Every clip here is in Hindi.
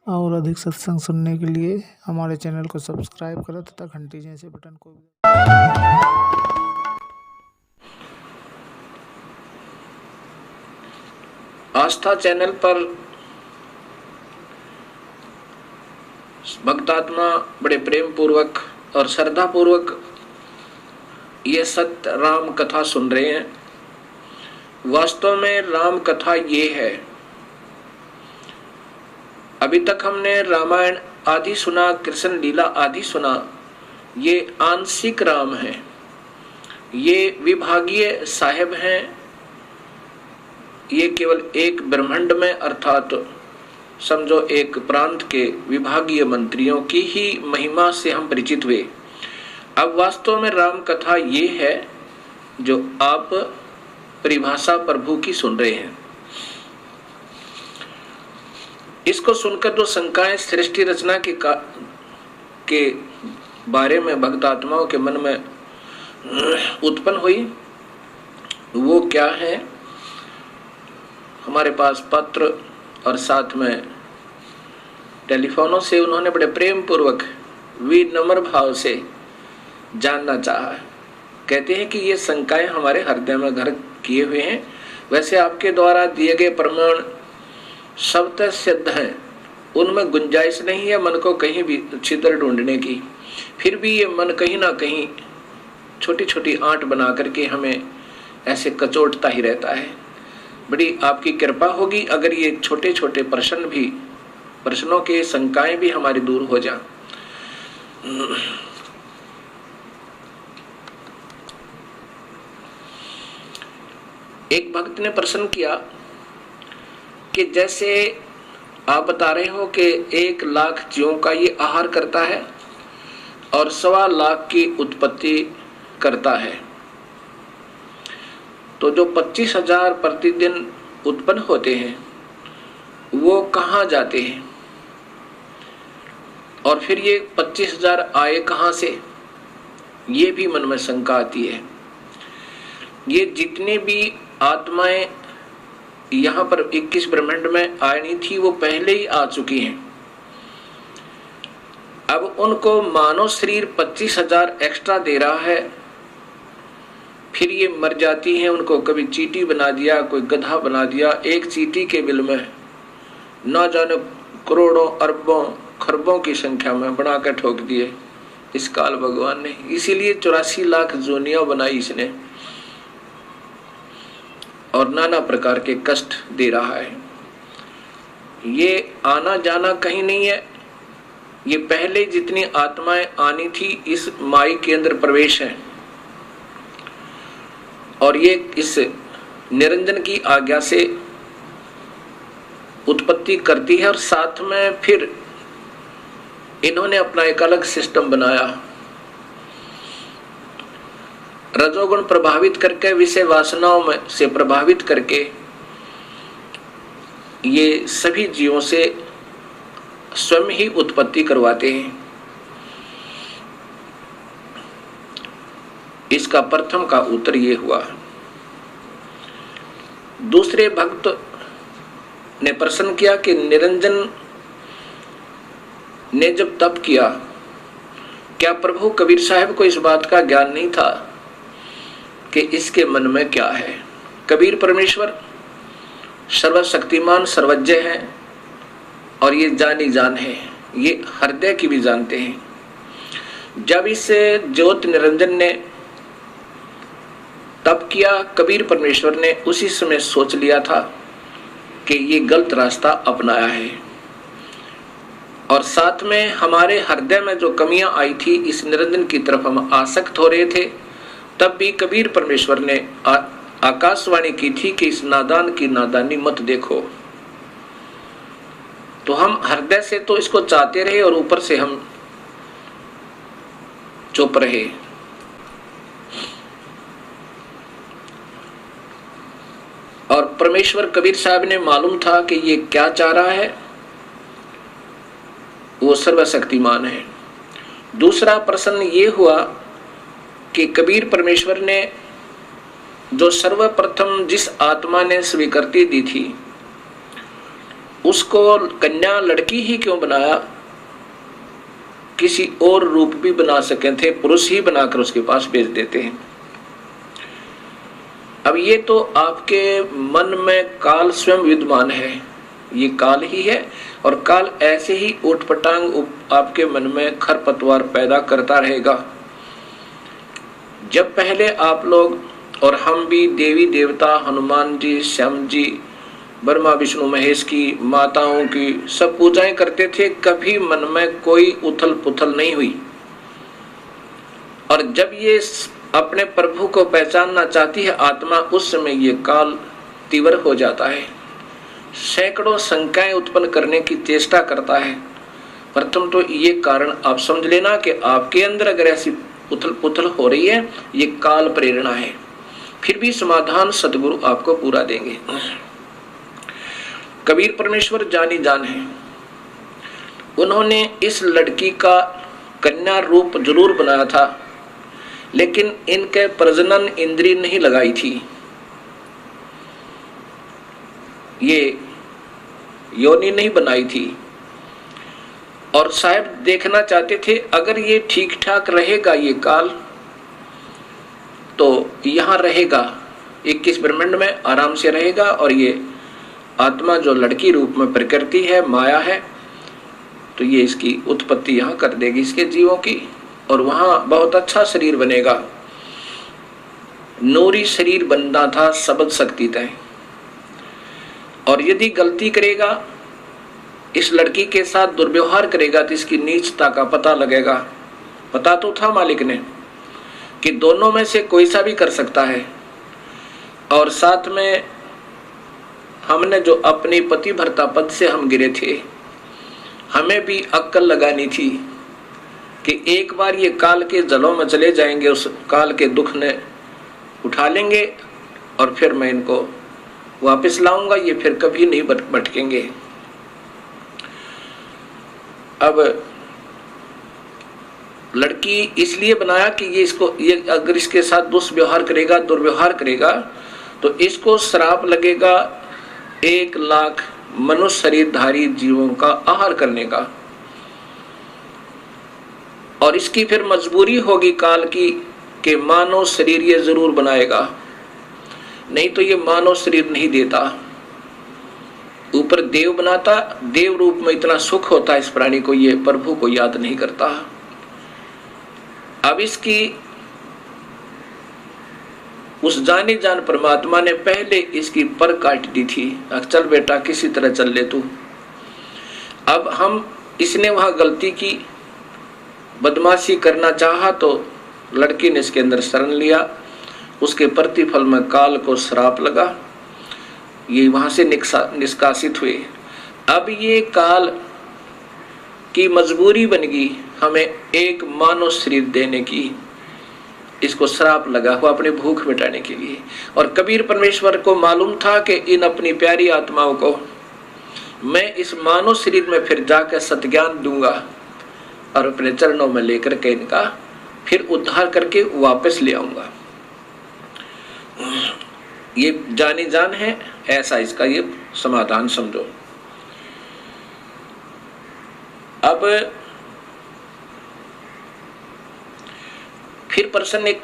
और अधिक सत्संग सुनने के लिए हमारे चैनल को सब्सक्राइब करें तथा घंटी जैसे बटन को आस्था चैनल पर भक्तात्मा बड़े प्रेम पूर्वक और श्रद्धा पूर्वक ये सत्य राम कथा सुन रहे हैं। वास्तव में राम कथा ये है, अभी तक हमने रामायण आदि सुना, कृष्ण लीला आदि सुना, ये आंशिक राम है, ये विभागीय साहेब हैं, ये केवल एक ब्रह्मांड में अर्थात समझो एक प्रांत के विभागीय मंत्रियों की ही महिमा से हम परिचित हुए। अब वास्तव में राम कथा ये है जो आप परिभाषा प्रभु की सुन रहे हैं। इसको सुनकर जो शंकाएं सृष्टि रचना के बारे में भक्तात्माओं के मन में उत्पन्न हुई, वो क्या है? हमारे पास पत्र और साथ में टेलीफोनों से उन्होंने बड़े प्रेम पूर्वक विनम्र भाव से जानना चाहा। कहते हैं कि ये शंकाएं हमारे हृदय में घर किए हुए हैं। वैसे आपके द्वारा दिए गए प्रमाण शब्द सिद्ध हैं, उनमें गुंजाइश नहीं है मन को कहीं भी छिद्र ढूंढने की। फिर भी ये मन कहीं ना कहीं छोटी छोटी आंट बना करके हमें ऐसे कचोटता ही रहता है। बड़ी आपकी कृपा होगी अगर ये छोटे छोटे प्रश्नों के शंकाएं भी हमारी दूर हो जाएं। एक भक्त ने प्रश्न किया कि जैसे आप बता रहे हो कि 1 लाख जीवों का ये आहार करता है और 1.25 लाख की उत्पत्ति करता है, तो जो 25,000 प्रतिदिन उत्पन्न होते हैं वो कहाँ जाते हैं? और फिर ये 25,000 आए कहाँ से? ये भी मन में शंका आती है। ये जितने भी आत्माएं यहाँ पर 21 ब्रह्मांड में आनी थी वो पहले ही आ चुकी हैं। अब उनको मानव शरीर 25,000 एक्स्ट्रा दे रहा है, फिर ये मर जाती हैं। उनको कभी चींटी बना दिया, कोई गधा बना दिया, एक चींटी के बिल में न जाने करोड़ों अरबों खरबों की संख्या में बना कर ठोक दिए इस काल भगवान ने। इसीलिए 84 लाख जोनियां बनाई इसने और नाना प्रकार के कष्ट दे रहा है। ये आना जाना कहीं नहीं है, ये पहले जितनी आत्माएं आनी थी इस माई के अंदर प्रवेश है और ये इस निरंजन की आज्ञा से उत्पत्ति करती है। और साथ में फिर इन्होंने अपना एक अलग सिस्टम बनाया, रजोगुण प्रभावित करके, विषय वासनाओं में से प्रभावित करके ये सभी जीवों से स्वयं ही उत्पत्ति करवाते हैं। इसका प्रथम का उत्तर ये हुआ। दूसरे भक्त ने प्रश्न किया कि निरंजन ने जब तप किया, क्या प्रभु कबीर साहब को इस बात का ज्ञान नहीं था कि इसके मन में क्या है? कबीर परमेश्वर सर्वशक्तिमान सर्वज्ञ है और ये जानी जान है, ये हृदय की भी जानते हैं। जब इस ज्योत निरंजन ने तप किया, कबीर परमेश्वर ने उसी समय सोच लिया था कि ये गलत रास्ता अपनाया है और साथ में हमारे हृदय में जो कमियां आई थी, इस निरंजन की तरफ हम आसक्त हो रहे थे, तब भी कबीर परमेश्वर ने आकाशवाणी की थी कि इस नादान की नादानी मत देखो। तो हम हृदय से तो इसको चाहते रहे और ऊपर से हम चुप रहे। और परमेश्वर कबीर साहब ने मालूम था कि ये क्या चाह रहा है, वो सर्वशक्तिमान है। दूसरा प्रश्न ये हुआ कि कबीर परमेश्वर ने जो सर्वप्रथम जिस आत्मा ने स्वीकृति दी थी उसको कन्या लड़की ही क्यों बनाया, किसी और रूप भी बना सके थे, पुरुष ही बनाकर उसके पास भेज देते हैं। अब ये तो आपके मन में काल स्वयं विद्यमान है, ये काल ही है, और काल ऐसे ही उठपटांग आपके मन में खरपतवार पैदा करता रहेगा। जब पहले आप लोग और हम भी देवी देवता, हनुमान जी, श्याम जी, ब्रह्मा विष्णु महेश की, माताओं की सब पूजाएं करते थे, कभी मन में कोई उथल पुथल नहीं हुई। और जब ये अपने प्रभु को पहचानना चाहती है आत्मा, उस समय ये काल तीव्र हो जाता है, सैकड़ों शंकाएं उत्पन्न करने की चेष्टा करता है। प्रथम तो ये कारण आप समझ लेना कि आपके अंदर अगर ऐसी उथल पुथल हो रही है, ये काल प्रेरणा है। फिर भी समाधान सदगुरु आपको पूरा देंगे। कबीर परमेश्वर जानी जान है, उन्होंने इस लड़की का कन्या रूप जरूर बनाया था, लेकिन इनके प्रजनन इंद्रिय नहीं लगाई थी। ये योनि नहीं बनाई थी, और साहब देखना चाहते थे अगर ये ठीक ठाक रहेगा ये काल, तो यहाँ रहेगा 21 ब्रह्मांड में आराम से रहेगा, और ये आत्मा जो लड़की रूप में प्रकृति है, माया है, तो ये इसकी उत्पत्ति यहाँ कर देगी इसके जीवों की, और वहाँ बहुत अच्छा शरीर बनेगा। नूरी शरीर बनना था, शब्द शक्ति तय। और यदि गलती करेगा, इस लड़की के साथ दुर्व्यवहार करेगा, तो इसकी नीचता का पता लगेगा। पता तो था मालिक ने कि दोनों में से कोई सा भी कर सकता है, और साथ में हमने जो अपनी पतिव्रता पद से हम गिरे थे, हमें भी अक्ल लगानी थी कि एक बार ये काल के जलों में चले जाएंगे, उस काल के दुख ने उठा लेंगे, और फिर मैं इनको वापस लाऊंगा, ये फिर कभी नहीं भटकेंगे। अब लड़की इसलिए बनाया कि ये अगर इसके साथ दुष्व्यवहार करेगा, दुर्व्यवहार करेगा, तो इसको श्राप लगेगा 1 लाख मनुष्य शरीरधारी जीवों का आहार करने का, और इसकी फिर मजबूरी होगी काल की कि मानव शरीर ये जरूर बनाएगा, नहीं तो ये मानव शरीर नहीं देता। ऊपर देव बनाता, देव रूप में इतना सुख होता है इस प्राणी को, ये प्रभु को याद नहीं करता। अब इसकी उस जाने जान परमात्मा ने पहले इसकी पर काट दी थी, चल बेटा किसी तरह चल ले तू। अब हम इसने वहां गलती की, बदमाशी करना चाहा, तो लड़की ने इसके अंदर शरण लिया, उसके प्रतिफल में काल को श्राप लगा, ये वहां से निष्कासित हुए। अब ये काल की मजबूरी बन गई हमें एक मानव शरीर देने की, इसको श्राप लगा हुआ अपनी भूख मिटाने के लिए। और कबीर परमेश्वर को मालूम था कि इन अपनी प्यारी आत्माओं को मैं इस मानव शरीर में फिर जाकर सत्ज्ञान दूंगा, और अपने चरणों में लेकर के इनका फिर उद्धार करके वापस ले आऊंगा। ये जानी जान है, ऐसा इसका ये समाधान समझो। अब फिर प्रश्न एक,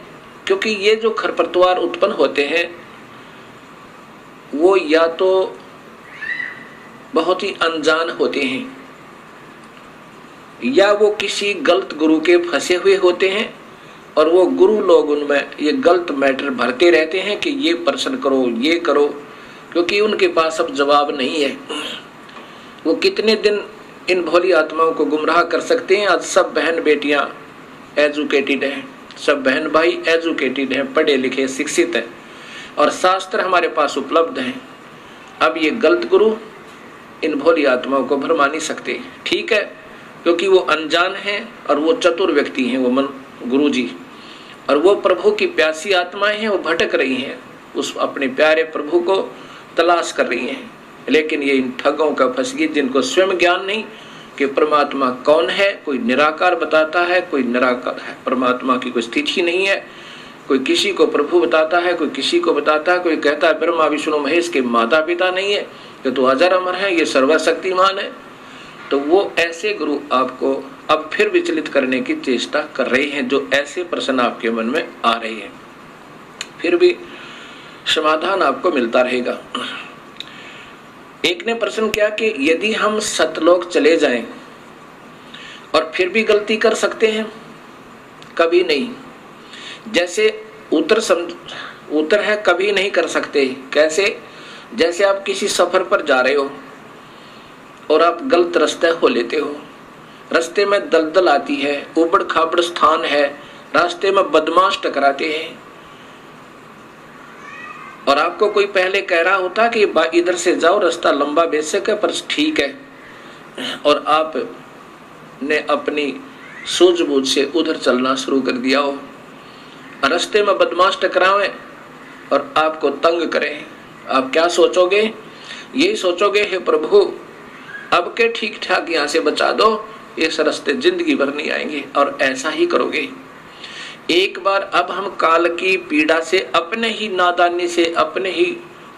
क्योंकि ये जो खरपतवार उत्पन्न होते हैं वो या तो बहुत ही अनजान होते हैं, या वो किसी गलत गुरु के फंसे हुए होते हैं, और वो गुरु लोग उनमें ये गलत मैटर भरते रहते हैं कि ये प्रश्न करो, ये करो, क्योंकि उनके पास अब जवाब नहीं है। वो कितने दिन इन भोली आत्माओं को गुमराह कर सकते हैं। आज सब बहन बेटियां एजुकेटेड हैं, सब बहन भाई एजुकेटेड हैं, पढ़े लिखे शिक्षित हैं, और शास्त्र हमारे पास उपलब्ध हैं। अब ये गलत गुरु इन भोली आत्माओं को भरमा नहीं सकते, ठीक है, क्योंकि वो अनजान हैं और वो चतुर व्यक्ति हैं, वो गुरु जी, और वो प्रभु की प्यासी आत्माएं हैं, वो भटक रही हैं, उस अपने प्यारे प्रभु को तलाश कर रही हैं। लेकिन ये इन ठगों का फंस गई जिनको स्वयं ज्ञान नहीं कि परमात्मा कौन है। कोई निराकार बताता है, कोई निराकार है, परमात्मा की कोई स्थिति नहीं है। कोई किसी को प्रभु बताता है, कोई किसी को बताता है, कोई कहता है ब्रह्मा विष्णु महेश के माता पिता नहीं है, कि तू अजर अमर है, ये सर्वशक्तिमान है, तो वो ऐसे गुरु आपको अब फिर विचलित करने की चेष्टा कर रहे हैं, जो ऐसे प्रश्न आपके मन में आ रहे हैं। फिर भी समाधान आपको मिलता रहेगा। एक ने प्रश्न किया कि यदि हम सतलोक चले जाएं और फिर भी गलती कर सकते हैं? कभी नहीं। जैसे उत्तर है कभी नहीं कर सकते। कैसे? जैसे आप किसी सफर पर जा रहे हो और आप गलत रास्ते हो लेते हो, रास्ते में दलदल आती है, उबड़ खाबड़ स्थान है, रास्ते में बदमाश टकराते हैं और आपको कोई पहले कह रहा होता कि इधर से जाओ, रास्ता लंबा बेशक है पर ठीक है, और आप ने अपनी सूझबूझ से उधर चलना शुरू कर दिया हो। रास्ते में बदमाश टकरावे और आपको तंग करें, आप क्या सोचोगे? यही सोचोगे, हे प्रभु अब के ठीक ठाक यहाँ से बचा दो, इस रास्ते जिंदगी भर नहीं आएंगे, और ऐसा ही करोगे। एक बार अब हम काल की पीड़ा से, अपने ही नादानी से, अपने ही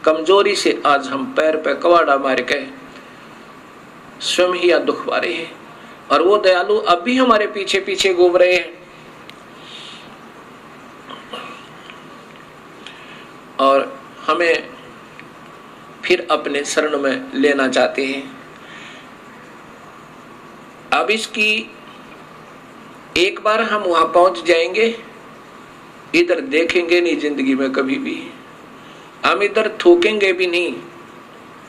कमजोरी से आज हम पैर पे कवाड़ा मार के स्वयं ही दुख पा रहे हैं, और वो दयालु अब भी हमारे पीछे पीछे घूम रहे हैं और हमें फिर अपने शरण में लेना चाहते हैं। अब इसकी एक बार हम वहां पहुंच जाएंगे, इधर देखेंगे नहीं जिंदगी में कभी भी, हम इधर थूकेंगे भी नहीं,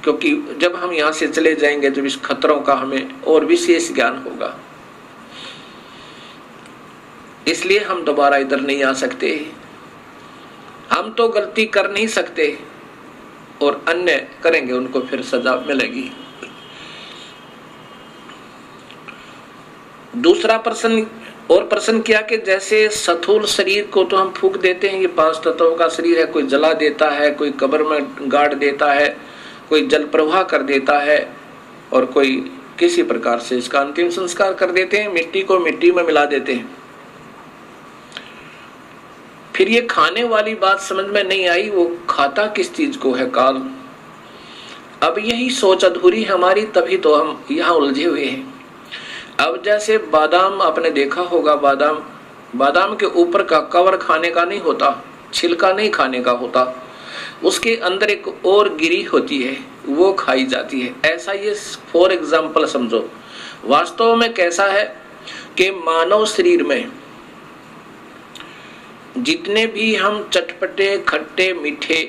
क्योंकि जब हम यहां से चले जाएंगे जब इस खतरों का हमें और विशेष ज्ञान होगा, इसलिए हम दोबारा इधर नहीं आ सकते। हम तो गलती कर नहीं सकते और अन्य करेंगे, उनको फिर सजा मिलेगी। दूसरा प्रश्न किया कि जैसे स्थूल शरीर को तो हम फूंक देते हैं, ये 5 तत्वों का शरीर है, कोई जला देता है, कोई कब्र में गाड़ देता है, कोई जल प्रवाह कर देता है, और कोई किसी प्रकार से इसका अंतिम संस्कार कर देते हैं, मिट्टी को मिट्टी में मिला देते हैं। फिर ये खाने वाली बात समझ में नहीं आई, वो खाता किस चीज को है काल। अब यही सोच अधूरी हमारी, तभी तो हम यहाँ उलझे हुए हैं। अब जैसे बादाम आपने देखा होगा, बादाम के ऊपर का कवर खाने का नहीं होता, छिलका नहीं खाने का होता, उसके अंदर एक और गिरी होती है, वो खाई जाती है। ऐसा ये फॉर एग्जाम्पल समझो। वास्तव में कैसा है कि मानव शरीर में जितने भी हम चटपटे खट्टे मीठे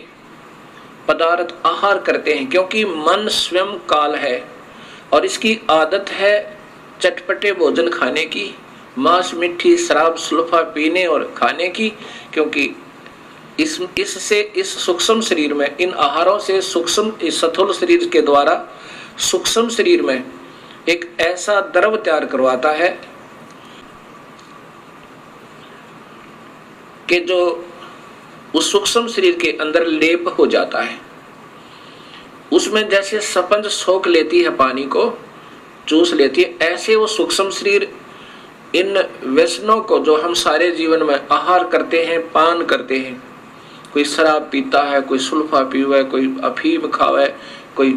पदार्थ आहार करते हैं, क्योंकि मन स्वयं काल है और इसकी आदत है चटपटे भोजन खाने की, मांस मिठी शराब सुल्फा पीने और खाने की, क्योंकि इससे इस सूक्ष्म शरीर में, इन आहारों से सूक्ष्म, इस स्थूल शरीर के द्वारा सूक्ष्म शरीर में एक ऐसा द्रव तैयार करवाता है कि जो उस सूक्ष्म शरीर के अंदर लेप हो जाता है। उसमें जैसे स्पंज सोख लेती है, पानी को चूस लेती है, ऐसे वो सूक्ष्म शरीर इन व्यसनों को जो हम सारे जीवन में आहार करते हैं, पान करते हैं, कोई शराब पीता है, कोई सुल्फा पीवे, कोई अफीम खावे, कोई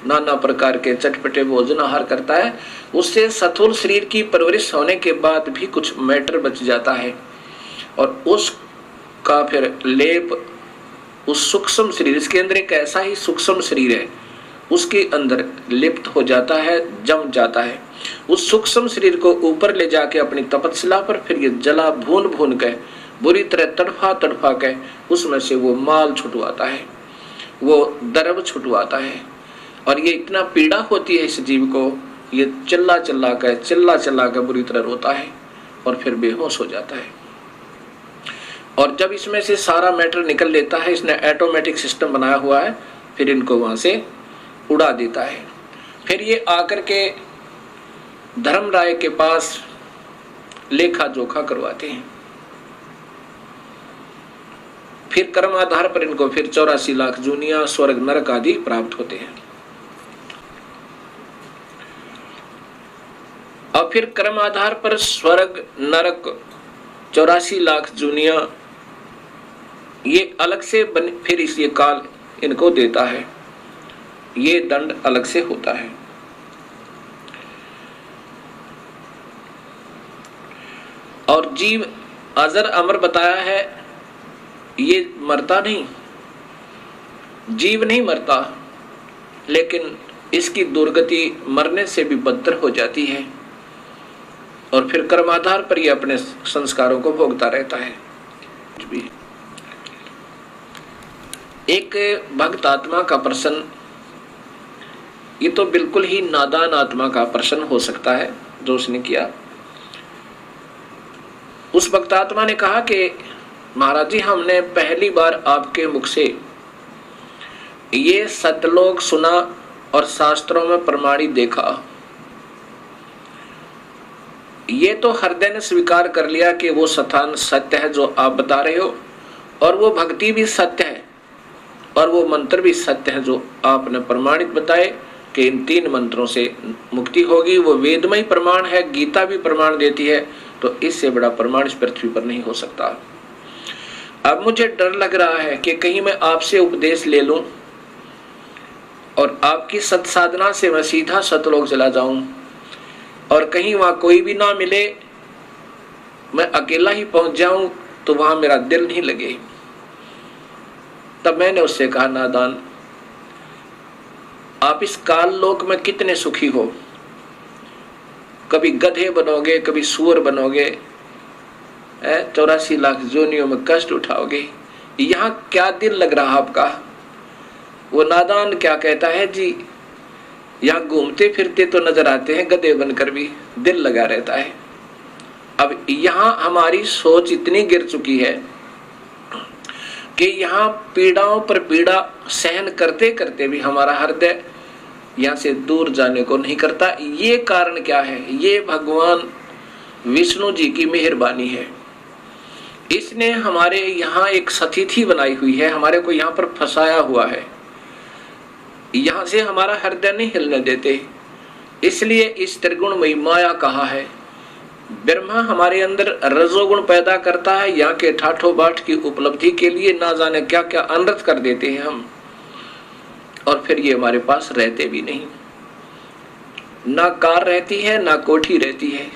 नाना प्रकार के चटपटे भोजन आहार करता है, उससे स्थूल शरीर की परवरिश होने के बाद भी कुछ मैटर बच जाता है और उसका फिर लेप उस सूक्ष्म शरीर, इसके अंदर एक ऐसा ही सूक्ष्म शरीर है, उसके अंदर लिप्त हो जाता है, जम जाता है। उस सूक्ष्म शरीर को ऊपर ले जाके अपनी तपस्या पर फिर ये जला भून भून के बुरी तरह तड़फा तड़फा के उसमें से वो माल छुटवाता है, वो द्रव छुटवाता है। और ये इतना पीड़ा होती है इस जीव को, ये चिल्ला चिल्ला के बुरी तरह रोता है और फिर बेहोश हो जाता है। और जब इसमें से सारा मैटर निकल लेता है, इसने ऑटोमेटिक सिस्टम बनाया हुआ है, फिर इनको वहां से उड़ा देता है। फिर ये आकर के धर्मराय के पास लेखा जोखा करवाते हैं। फिर कर्म आधार पर इनको फिर 84 लाख जूनिया स्वर्ग नरक आदि प्राप्त होते हैं। और फिर कर्म आधार पर स्वर्ग नरक 84 लाख जूनिया ये अलग से फिर इस ये काल इनको देता है। ये दंड अलग से होता है। और जीव अजर अमर बताया है, ये मरता नहीं, जीव नहीं मरता, लेकिन इसकी दुर्गति मरने से भी बदतर हो जाती है और फिर कर्माधार पर ये अपने संस्कारों को भोगता रहता है। एक भक्त आत्मा का प्रश्न, ये तो बिल्कुल ही नादान आत्मा का प्रश्न हो सकता है जो उसने किया। उस भक्त आत्मा ने कहा कि महाराज जी, हमने पहली बार आपके मुख से ये सतलोक सुना और शास्त्रों में प्रमाणित देखा। ये तो हृदय ने स्वीकार कर लिया कि वो स्थान सत्य है जो आप बता रहे हो, और वो भक्ति भी सत्य है, और वो मंत्र भी सत्य है जो आपने प्रमाणित बताए कि इन 3 मंत्रों से मुक्ति होगी। वो वेदमय प्रमाण है, गीता भी प्रमाण देती है, तो इससे बड़ा प्रमाण इस पृथ्वी पर नहीं हो सकता। अब मुझे डर लग रहा है कि कहीं मैं आपसे उपदेश ले लूं और आपकी सत्साधना से मैं सीधा सतलोक चला जाऊं, और कहीं वहां कोई भी ना मिले, मैं अकेला ही पहुंच जाऊं, तो वहां मेरा दिल नहीं लगे। तब मैंने उससे कहा, नादान, आप इस काल लोक में कितने सुखी हो, कभी गधे बनोगे, कभी सूअर बनोगे, 84 लाख जोनियों में कष्ट उठाओगे, यहाँ क्या दिल लग रहा आपका। वो नादान क्या कहता है जी, यहाँ घूमते फिरते तो नजर आते हैं गधे बनकर भी, दिल लगा रहता है। अब यहाँ हमारी सोच इतनी गिर चुकी है कि यहाँ पीड़ाओं पर पीड़ा सहन करते करते भी हमारा हृदय यहाँ से दूर जाने को नहीं करता। ये कारण क्या है? ये भगवान विष्णु जी की मेहरबानी है। इसने हमारे यहाँ एक सतिथि बनाई हुई है, हमारे को यहाँ पर फंसाया हुआ है, यहाँ से हमारा हृदय नहीं हिलने देते। इसलिए इस त्रिगुणमयी माया कहा है। ब्रह्मा हमारे अंदर रजोगुण पैदा करता है, यहाँ के ठाठो बाट की उपलब्धि के लिए ना जाने क्या क्या अनर्थ कर देते हैं हम, और फिर ये हमारे पास रहते भी नहीं। ना कार रहती है, ना कोठी रहती है,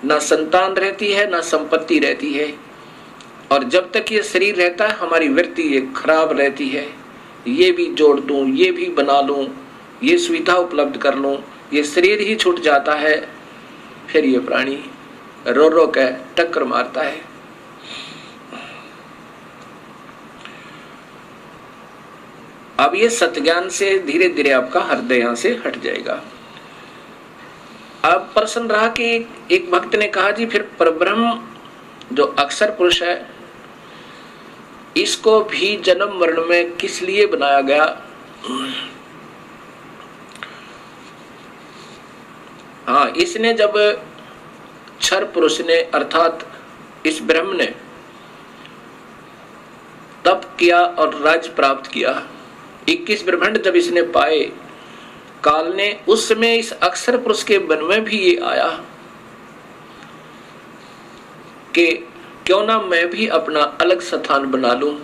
ना संतान रहती है, ना संपत्ति रहती है, और जब तक ये शरीर रहता है हमारी वृत्ति ये खराब रहती है। ये भी जोड़ दूं, ये भी बना लूं, ये सुविधा उपलब्ध कर लूं, ये शरीर ही छूट जाता है, फिर ये प्राणी रो रो के टक्कर मारता है। अब ये सत्ज्ञान से धीरे धीरे आपका हृदय यहां से हट जाएगा। अब प्रश्न रहा कि एक भक्त ने कहा, जी फिर परब्रह्म जो अक्षर पुरुष है, इसको भी जन्म मरण में किस लिए बनाया गया? हाँ, इसने जब क्षर पुरुष ने अर्थात इस ब्रह्म ने तप किया और राज्य प्राप्त किया, 21 ब्रह्मांड जब इसने पाए काल ने, उस समय इस अक्षर पुरुष के मन में भी ये आया कि क्यों ना मैं भी अपना अलग स्थान बना लूं।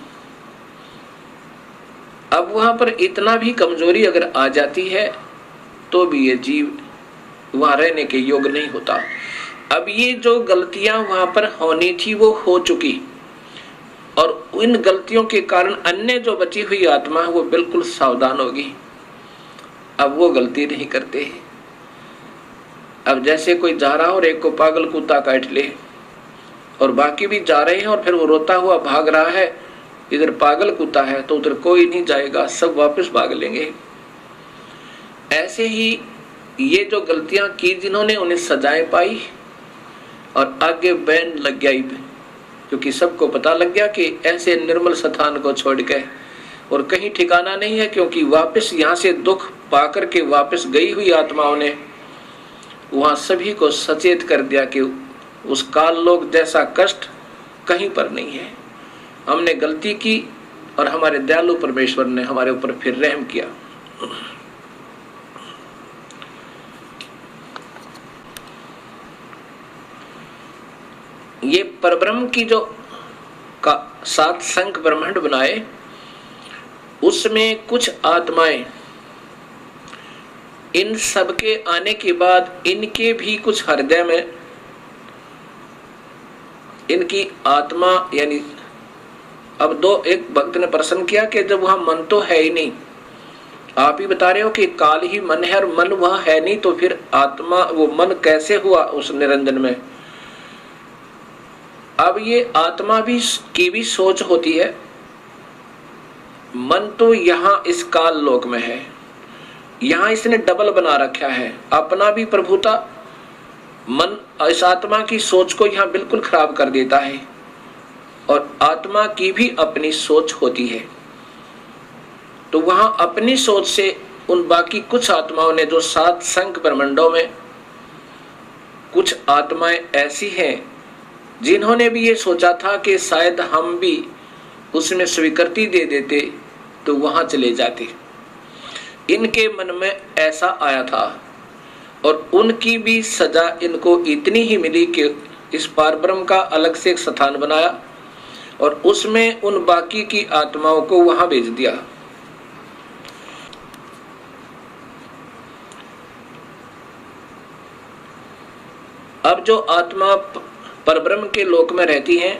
अब वहां पर इतना भी कमजोरी अगर आ जाती है तो भी ये जीव वहां रहने के योग्य नहीं होता। अब ये जो गलतियां वहां पर होनी थी वो हो चुकी, और इन गलतियों के कारण अन्य जो बची हुई आत्मा है वो बिल्कुल सावधान होगी, अब वो गलती नहीं करते। अब जैसे कोई जा रहा हो और एक को पागल कुत्ता काट ले और बाकी भी जा रहे हैं और फिर वो रोता हुआ भाग रहा है, इधर पागल कुत्ता है तो उधर कोई नहीं जाएगा, सब वापस भाग लेंगे। ऐसे ही ये जो गलतियां की जिन्होंने, उन्हें सजाएं पाई और आगे बैन लग गया, क्योंकि सबको पता लग गया कि ऐसे निर्मल स्थान को छोड़ के और कहीं ठिकाना नहीं है, क्योंकि वापस यहाँ से दुख पाकर के वापस गई हुई आत्माओं ने वहां सभी को सचेत कर दिया कि उस काल लोक जैसा कष्ट कहीं पर नहीं है। हमने गलती की और हमारे दयालु परमेश्वर ने हमारे ऊपर फिर रहम किया। ये परब्रह्म की जो का 7 संख ब्रह्मांड बनाए, उसमें कुछ आत्माएं इन सब के आने के बाद इनके भी कुछ हृदय में इनकी आत्मा, यानी अब एक भक्त ने प्रश्न किया कि जब वहां मन तो है ही नहीं, आप ही बता रहे हो कि काल ही मन है और मन वहां है नहीं, तो फिर आत्मा वो मन कैसे हुआ उस निरंजन में? अब ये आत्मा भी की भी सोच होती है। मन तो यहाँ इस काल लोक में है, यहाँ इसने डबल बना रखा है, अपना भी प्रभुता मन इस आत्मा की सोच को यहाँ बिल्कुल खराब कर देता है, और आत्मा की भी अपनी सोच होती है। तो वहां अपनी सोच से उन बाकी कुछ आत्माओं ने, जो 7 संख ब्रह्मांडों में कुछ आत्माएं ऐसी हैं जिन्होंने भी ये सोचा था कि शायद हम भी उसमें स्वीकृति दे देते तो वहां चले जाते। इनके मन में ऐसा आया था, और उनकी भी सजा इनको इतनी ही मिली कि इस पारब्रह्म का अलग से एक स्थान बनाया और उसमें उन बाकी की आत्माओं को वहां भेज दिया। अब जो आत्मा परब्रह्म के लोक में रहती हैं,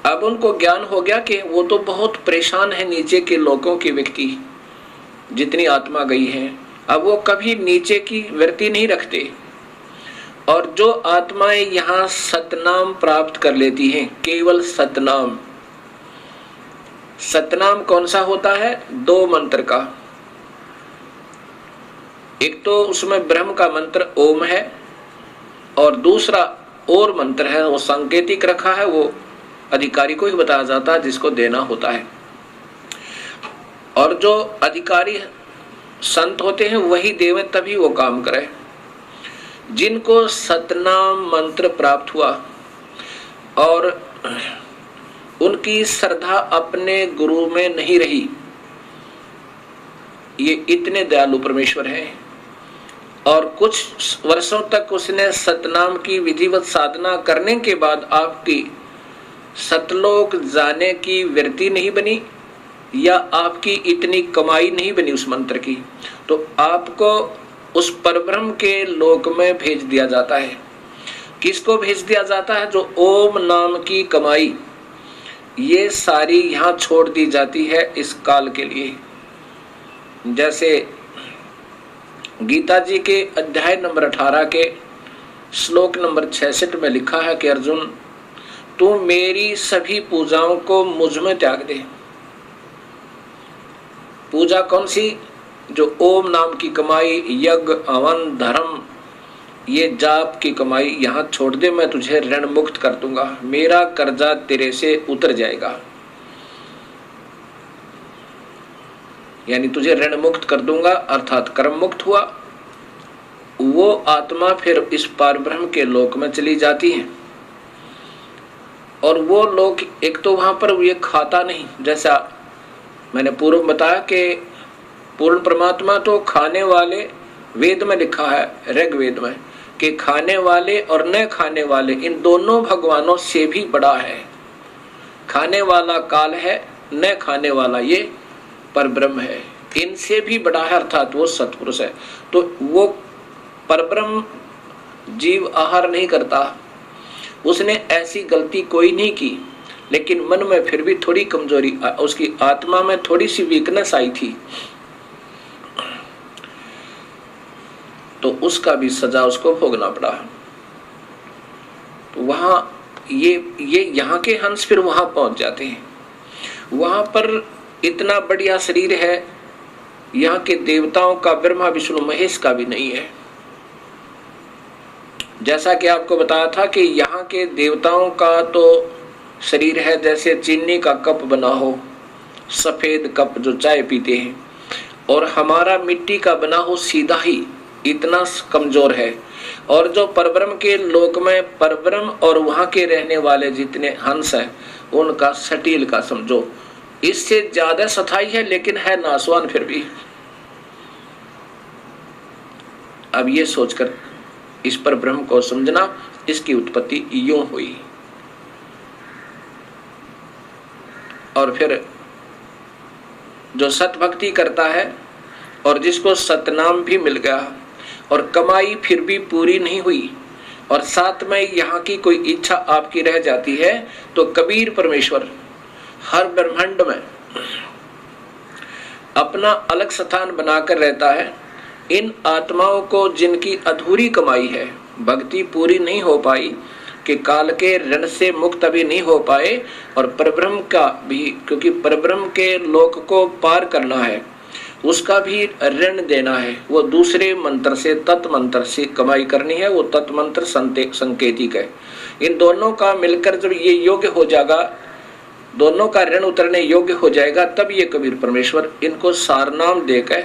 अब उनको ज्ञान हो गया कि वो तो बहुत परेशान है नीचे के लोकों के व्यक्ति, जितनी आत्मा गई है। अब वो कभी नीचे की वृत्ति नहीं रखते, और जो आत्माएं यहाँ सतनाम प्राप्त कर लेती हैं, केवल सतनाम। सतनाम कौन सा होता है? 2 मंत्र का। एक तो उसमें ब्रह्म का मंत्र ओम है, और दूसरा और मंत्र है, वो सांकेतिक रखा है, वो अधिकारी को ही बताया जाता है जिसको देना होता है। और जो अधिकारी संत होते हैं वही देवे, तभी वो काम करे। जिनको सतनाम मंत्र प्राप्त हुआ और उनकी श्रद्धा अपने गुरु में नहीं रही, ये इतने दयालु परमेश्वर हैं, और कुछ वर्षों तक उसने सतनाम की विधिवत साधना करने के बाद आपकी सतलोक जाने की वृत्ति नहीं बनी, या आपकी इतनी कमाई नहीं बनी उस मंत्र की, तो आपको उस परब्रह्म के लोक में भेज दिया जाता है। किसको भेज दिया जाता है? जो ओम नाम की कमाई ये सारी यहाँ छोड़ दी जाती है इस काल के लिए। जैसे गीता जी के अध्याय नंबर 18 के श्लोक नंबर 66 में लिखा है कि अर्जुन, तू मेरी सभी पूजाओं को मुझ में त्याग दे। पूजा कौन सी? जो ओम नाम की कमाई, यज्ञ, हवन, धर्म, ये जाप की कमाई यहाँ छोड़ दे, मैं तुझे ऋण मुक्त कर दूंगा, मेरा कर्जा तेरे से उतर जाएगा, यानी तुझे ऋण मुक्त कर दूंगा, अर्थात कर्म मुक्त हुआ। वो आत्मा फिर इस पारब्रह्म के लोक में चली जाती है, और वो लोग एक तो वहां पर ये खाता नहीं, जैसा मैंने पूर्व बताया कि पूर्ण परमात्मा तो खाने वाले, वेद में लिखा है ऋग्वेद में कि खाने वाले और न खाने वाले इन दोनों भगवानों से भी बड़ा है। खाने वाला काल है, न खाने वाला ये परब्रह्म है, इनसे भी बड़ा है, अर्थात वो सत्पुरुष है। तो वो परब्रह्म जीव आहार नहीं करता, उसने ऐसी गलती कोई नहीं की, लेकिन मन में फिर भी थोड़ी कमजोरी, उसकी आत्मा में थोड़ी सी वीकनेस आई थी, तो उसका भी सजा उसको भोगना पड़ा। तो वहां ये यहाँ के हंस फिर वहां पहुंच जाते हैं। वहां पर इतना बढ़िया शरीर है, यहाँ के देवताओं का, ब्रह्मा विष्णु महेश का भी नहीं है। जैसा कि आपको बताया था कि यहाँ के देवताओं का तो शरीर है जैसे चीनी का कप बना हो, सफेद कप जो चाय पीते हैं, और हमारा मिट्टी का बना हो सीधा ही, इतना कमजोर है। और जो परब्रह्म के लोक में परब्रह्म और वहां के रहने वाले जितने हंस हैं, उनका सटील का समझो, इससे ज्यादा सथाई है, लेकिन है नासवान फिर भी। अब ये सोचकर इस पर ब्रह्म को समझना, इसकी उत्पत्ति यूं हुई। और फिर जो सत भक्ति करता है और जिसको सतनाम भी मिल गया और कमाई फिर भी पूरी नहीं हुई और साथ में यहाँ की कोई इच्छा आपकी रह जाती है, तो कबीर परमेश्वर हर ब्रह्मांड में अपना अलग स्थान बनाकर रहता है। इन आत्माओं को जिनकी अधूरी कमाई है, भक्ति पूरी नहीं हो पाई, कि काल के ऋण से मुक्त अभी नहीं हो पाए, और परब्रह्म का भी, क्योंकि परब्रह्म के लोक को पार करना है, उसका भी ऋण देना है, वो दूसरे मंत्र से, तत् मंत्र से कमाई करनी है। वो तत् मंत्र संकेतिक है। इन दोनों का मिलकर जब ये योग्य हो जाएगा, दोनों का ऋण उतरने योग्य हो जाएगा, तब ये कबीर परमेश्वर इनको सारनाम देकर,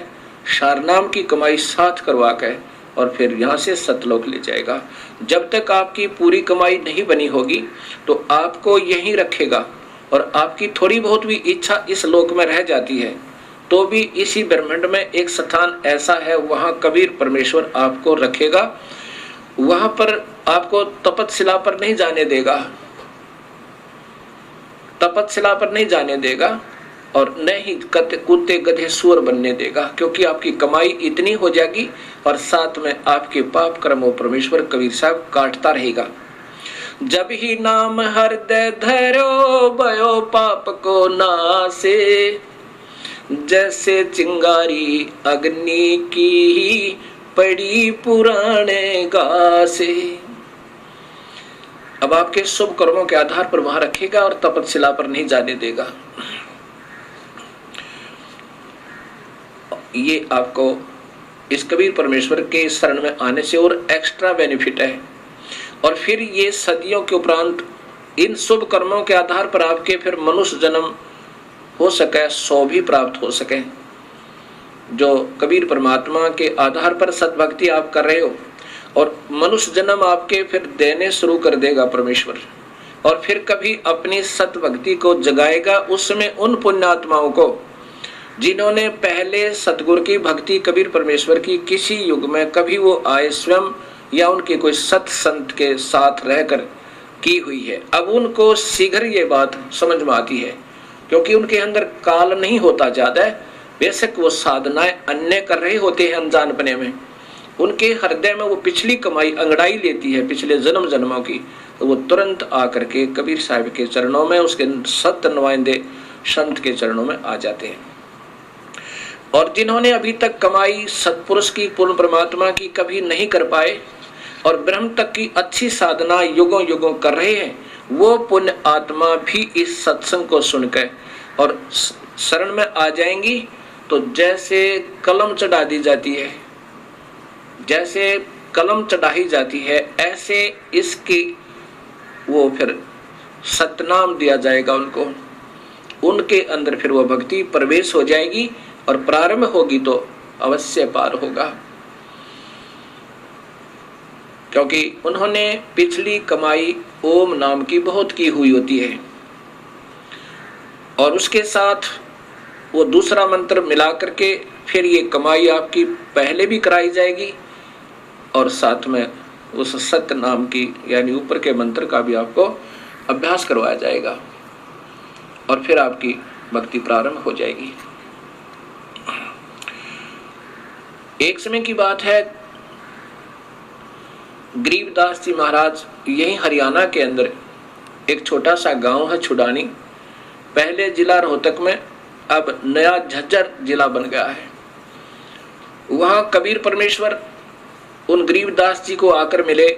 सारनाम की कमाई साथ करवा कर और फिर यहाँ से सतलोक ले जाएगा। जब तक आपकी पूरी कमाई नहीं बनी होगी तो आपको यहीं रखेगा, और आपकी थोड़ी बहुत भी इच्छा इस लोक में रह जाती है तो भी इसी ब्रह्मांड में एक स्थान ऐसा है, वहां कबीर परमेश्वर आपको रखेगा। वहां पर आपको तपतशिला पर नहीं जाने देगा, तपतशिला पर नहीं जाने देगा, और न ही कुत्ते गधे सुअर बनने देगा, क्योंकि आपकी कमाई इतनी हो जाएगी और साथ में आपके पाप कर्मों परमेश्वर कबीर साहब काटता रहेगा। जब ही नाम हृदय धरो भयो पाप को नासे, जैसे चिंगारी अग्नि की पड़ी पुराने घासे। अब आपके शुभ कर्मों के आधार पर वहां रखेगा और तपतशिला पर नहीं जाने देगा। ये आपको इस कबीर परमेश्वर के शरण में आने से और एक्स्ट्रा बेनिफिट है। और फिर ये सदियों के उपरांत इन शुभ कर्मों के आधार पर आपके फिर मनुष्य जन्म हो सके, 100 भी प्राप्त हो सके। जो कबीर परमात्मा के आधार पर सतभक्ति आप कर रहे हो, और मनुष्य जन्म आपके फिर देने शुरू कर देगा परमेश्वर, और फिर कभी अपनी सतभक्ति को जगाएगा। उसमें उन पुण्यात्माओं को जिन्होंने पहले सतगुरु की भक्ति कबीर परमेश्वर की किसी युग में कभी वो आए स्वयं या उनके कोई सत संत के साथ रहकर की हुई है, अब उनको शीघ्र ये बात समझ में आती है, क्योंकि उनके अंदर काल नहीं होता ज्यादा। बेशक वो साधनाएं अन्य कर रहे होते हैं अनजानपने में, उनके हृदय में वो पिछली कमाई अंगड़ाई लेती है पिछले जन्म जन्मों की, तो वो तुरंत आकर के कबीर साहब के चरणों में, उसके सत नुमाइंदे संत के चरणों में आ जाते हैं। और जिन्होंने अभी तक कमाई सतपुरुष की, पूर्ण परमात्मा की कभी नहीं कर पाए और ब्रह्म तक की अच्छी साधना युगों युगों कर रहे हैं, वो पुण्य आत्मा भी इस सत्संग को सुनकर और शरण में आ जाएंगी। तो जैसे कलम चढ़ा दी जाती है, जैसे कलम चढ़ाई जाती है, ऐसे इसकी वो फिर सतनाम दिया जाएगा उनको, उनके अंदर फिर वो भक्ति प्रवेश हो जाएगी और प्रारंभ होगी तो अवश्य पार होगा, क्योंकि उन्होंने पिछली कमाई ओम नाम की बहुत की हुई होती है, और उसके साथ वो दूसरा मंत्र मिला करके फिर ये कमाई आपकी पहले भी कराई जाएगी, और साथ में उस सत्य नाम की यानी ऊपर के मंत्र का भी आपको अभ्यास करवाया जाएगा, और फिर आपकी भक्ति प्रारंभ हो जाएगी। एक समय की बात है, गरीबदास जी महाराज यही हरियाणा के अंदर एक छोटा सा गांव है छुडानी, पहले जिला रोहतक में, अब नया झज्जर जिला बन गया है। वहां कबीर परमेश्वर उन गरीबदास जी को आकर मिले।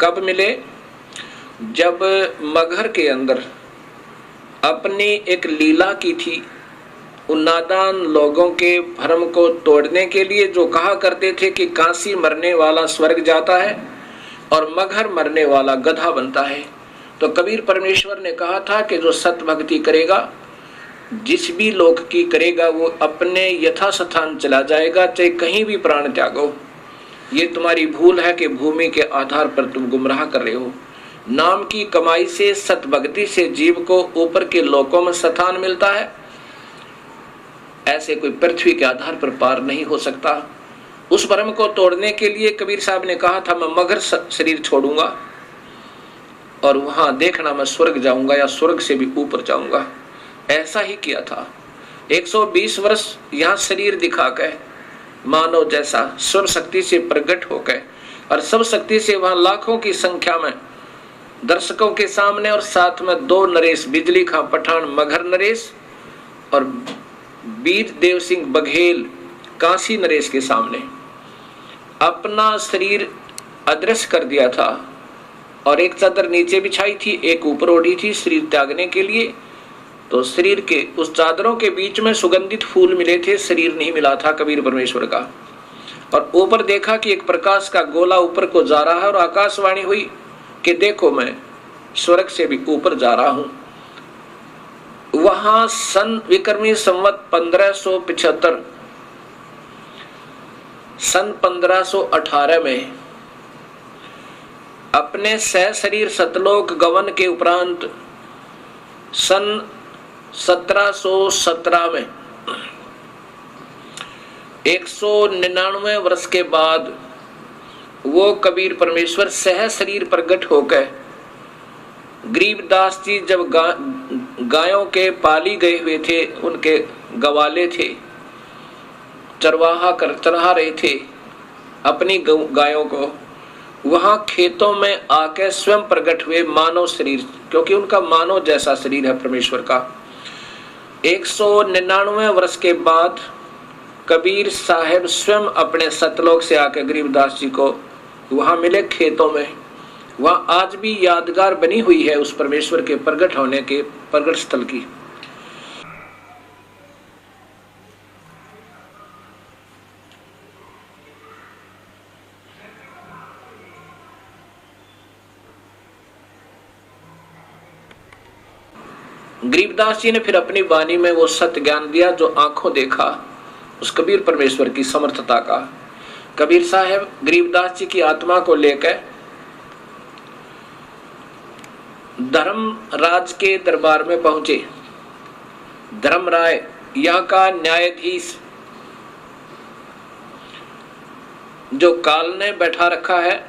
कब मिले? जब मगहर के अंदर अपनी एक लीला की थी, उन नादान लोगों के भ्रम को तोड़ने के लिए, जो कहा करते थे कि काशी मरने वाला स्वर्ग जाता है और मगहर मरने वाला गधा बनता है। तो कबीर परमेश्वर ने कहा था कि जो सत भक्ति करेगा, जिस भी लोक की करेगा, वो अपने यथास्थान चला जाएगा, चाहे कहीं भी प्राण त्यागो। ये तुम्हारी भूल है कि भूमि के आधार पर तुम गुमराह कर रहे हो। नाम की कमाई से, सत भक्ति से जीव को ऊपर के लोकों में स्थान मिलता है, ऐसे कोई पृथ्वी के आधार पर पार नहीं हो सकता। उस भ्रम को तोड़ने के लिए कबीर साहब ने कहा था, मैं मगर शरीर छोड़ूंगा और वहां देखना मैं स्वर्ग जाऊंगा या स्वर्ग से भी ऊपर जाऊंगा। ऐसा ही किया था। 120 वर्ष यहाँ शरीर दिखाकर मानव जैसा सर्व शक्ति से प्रकट होकर और सब शक्ति से वहां लाखों की संख्या में दर्शकों के सामने, और साथ में 2 नरेश, बिजली खां पठान मगहर नरेश और बीर देव सिंह बघेल काशी नरेश के सामने अपना शरीर अदृश्य कर दिया था। और एक चादर नीचे बिछाई थी, एक ऊपर ओढ़ी थी शरीर त्यागने के लिए। तो शरीर के उस चादरों के बीच में सुगंधित फूल मिले थे, शरीर नहीं मिला था कबीर परमेश्वर का। और ऊपर देखा कि एक प्रकाश का गोला ऊपर को जा रहा है, और आकाशवाणी हुई कि देखो मैं स्वर्ग से भी ऊपर जा रहा हूं। वहां सन विक्रमी संवत 1575 सन 1518 में अपने सह शरीर सतलोक गवन के उपरांत सन 1717 में 199 वर्ष के बाद वो कबीर परमेश्वर सह शरीर प्रकट होकर गरीबदास जी जब गायों के पाली गए हुए थे, उनके गवाले थे, चरवाहा कर चरा रहे थे अपनी गायों को, वहां खेतों में आके स्वयं प्रकट हुए मानव शरीर, क्योंकि उनका मानव जैसा शरीर है परमेश्वर का। 199 वर्ष के बाद कबीर साहब स्वयं अपने सतलोक से आकर गरीबदास जी को वहां मिले खेतों में। वहां आज भी यादगार बनी हुई है उस परमेश्वर के प्रकट होने के प्रकट स्थल की। गरीबदास जी ने फिर अपनी वाणी में वो सत्य ज्ञान दिया जो आंखों देखा उस कबीर परमेश्वर की समर्थता का। कबीर साहब गरीबदास जी की आत्मा को लेकर धर्मराज के दरबार में पहुंचे। धर्मराय यहाँ का न्यायाधीश जो काल ने बैठा रखा है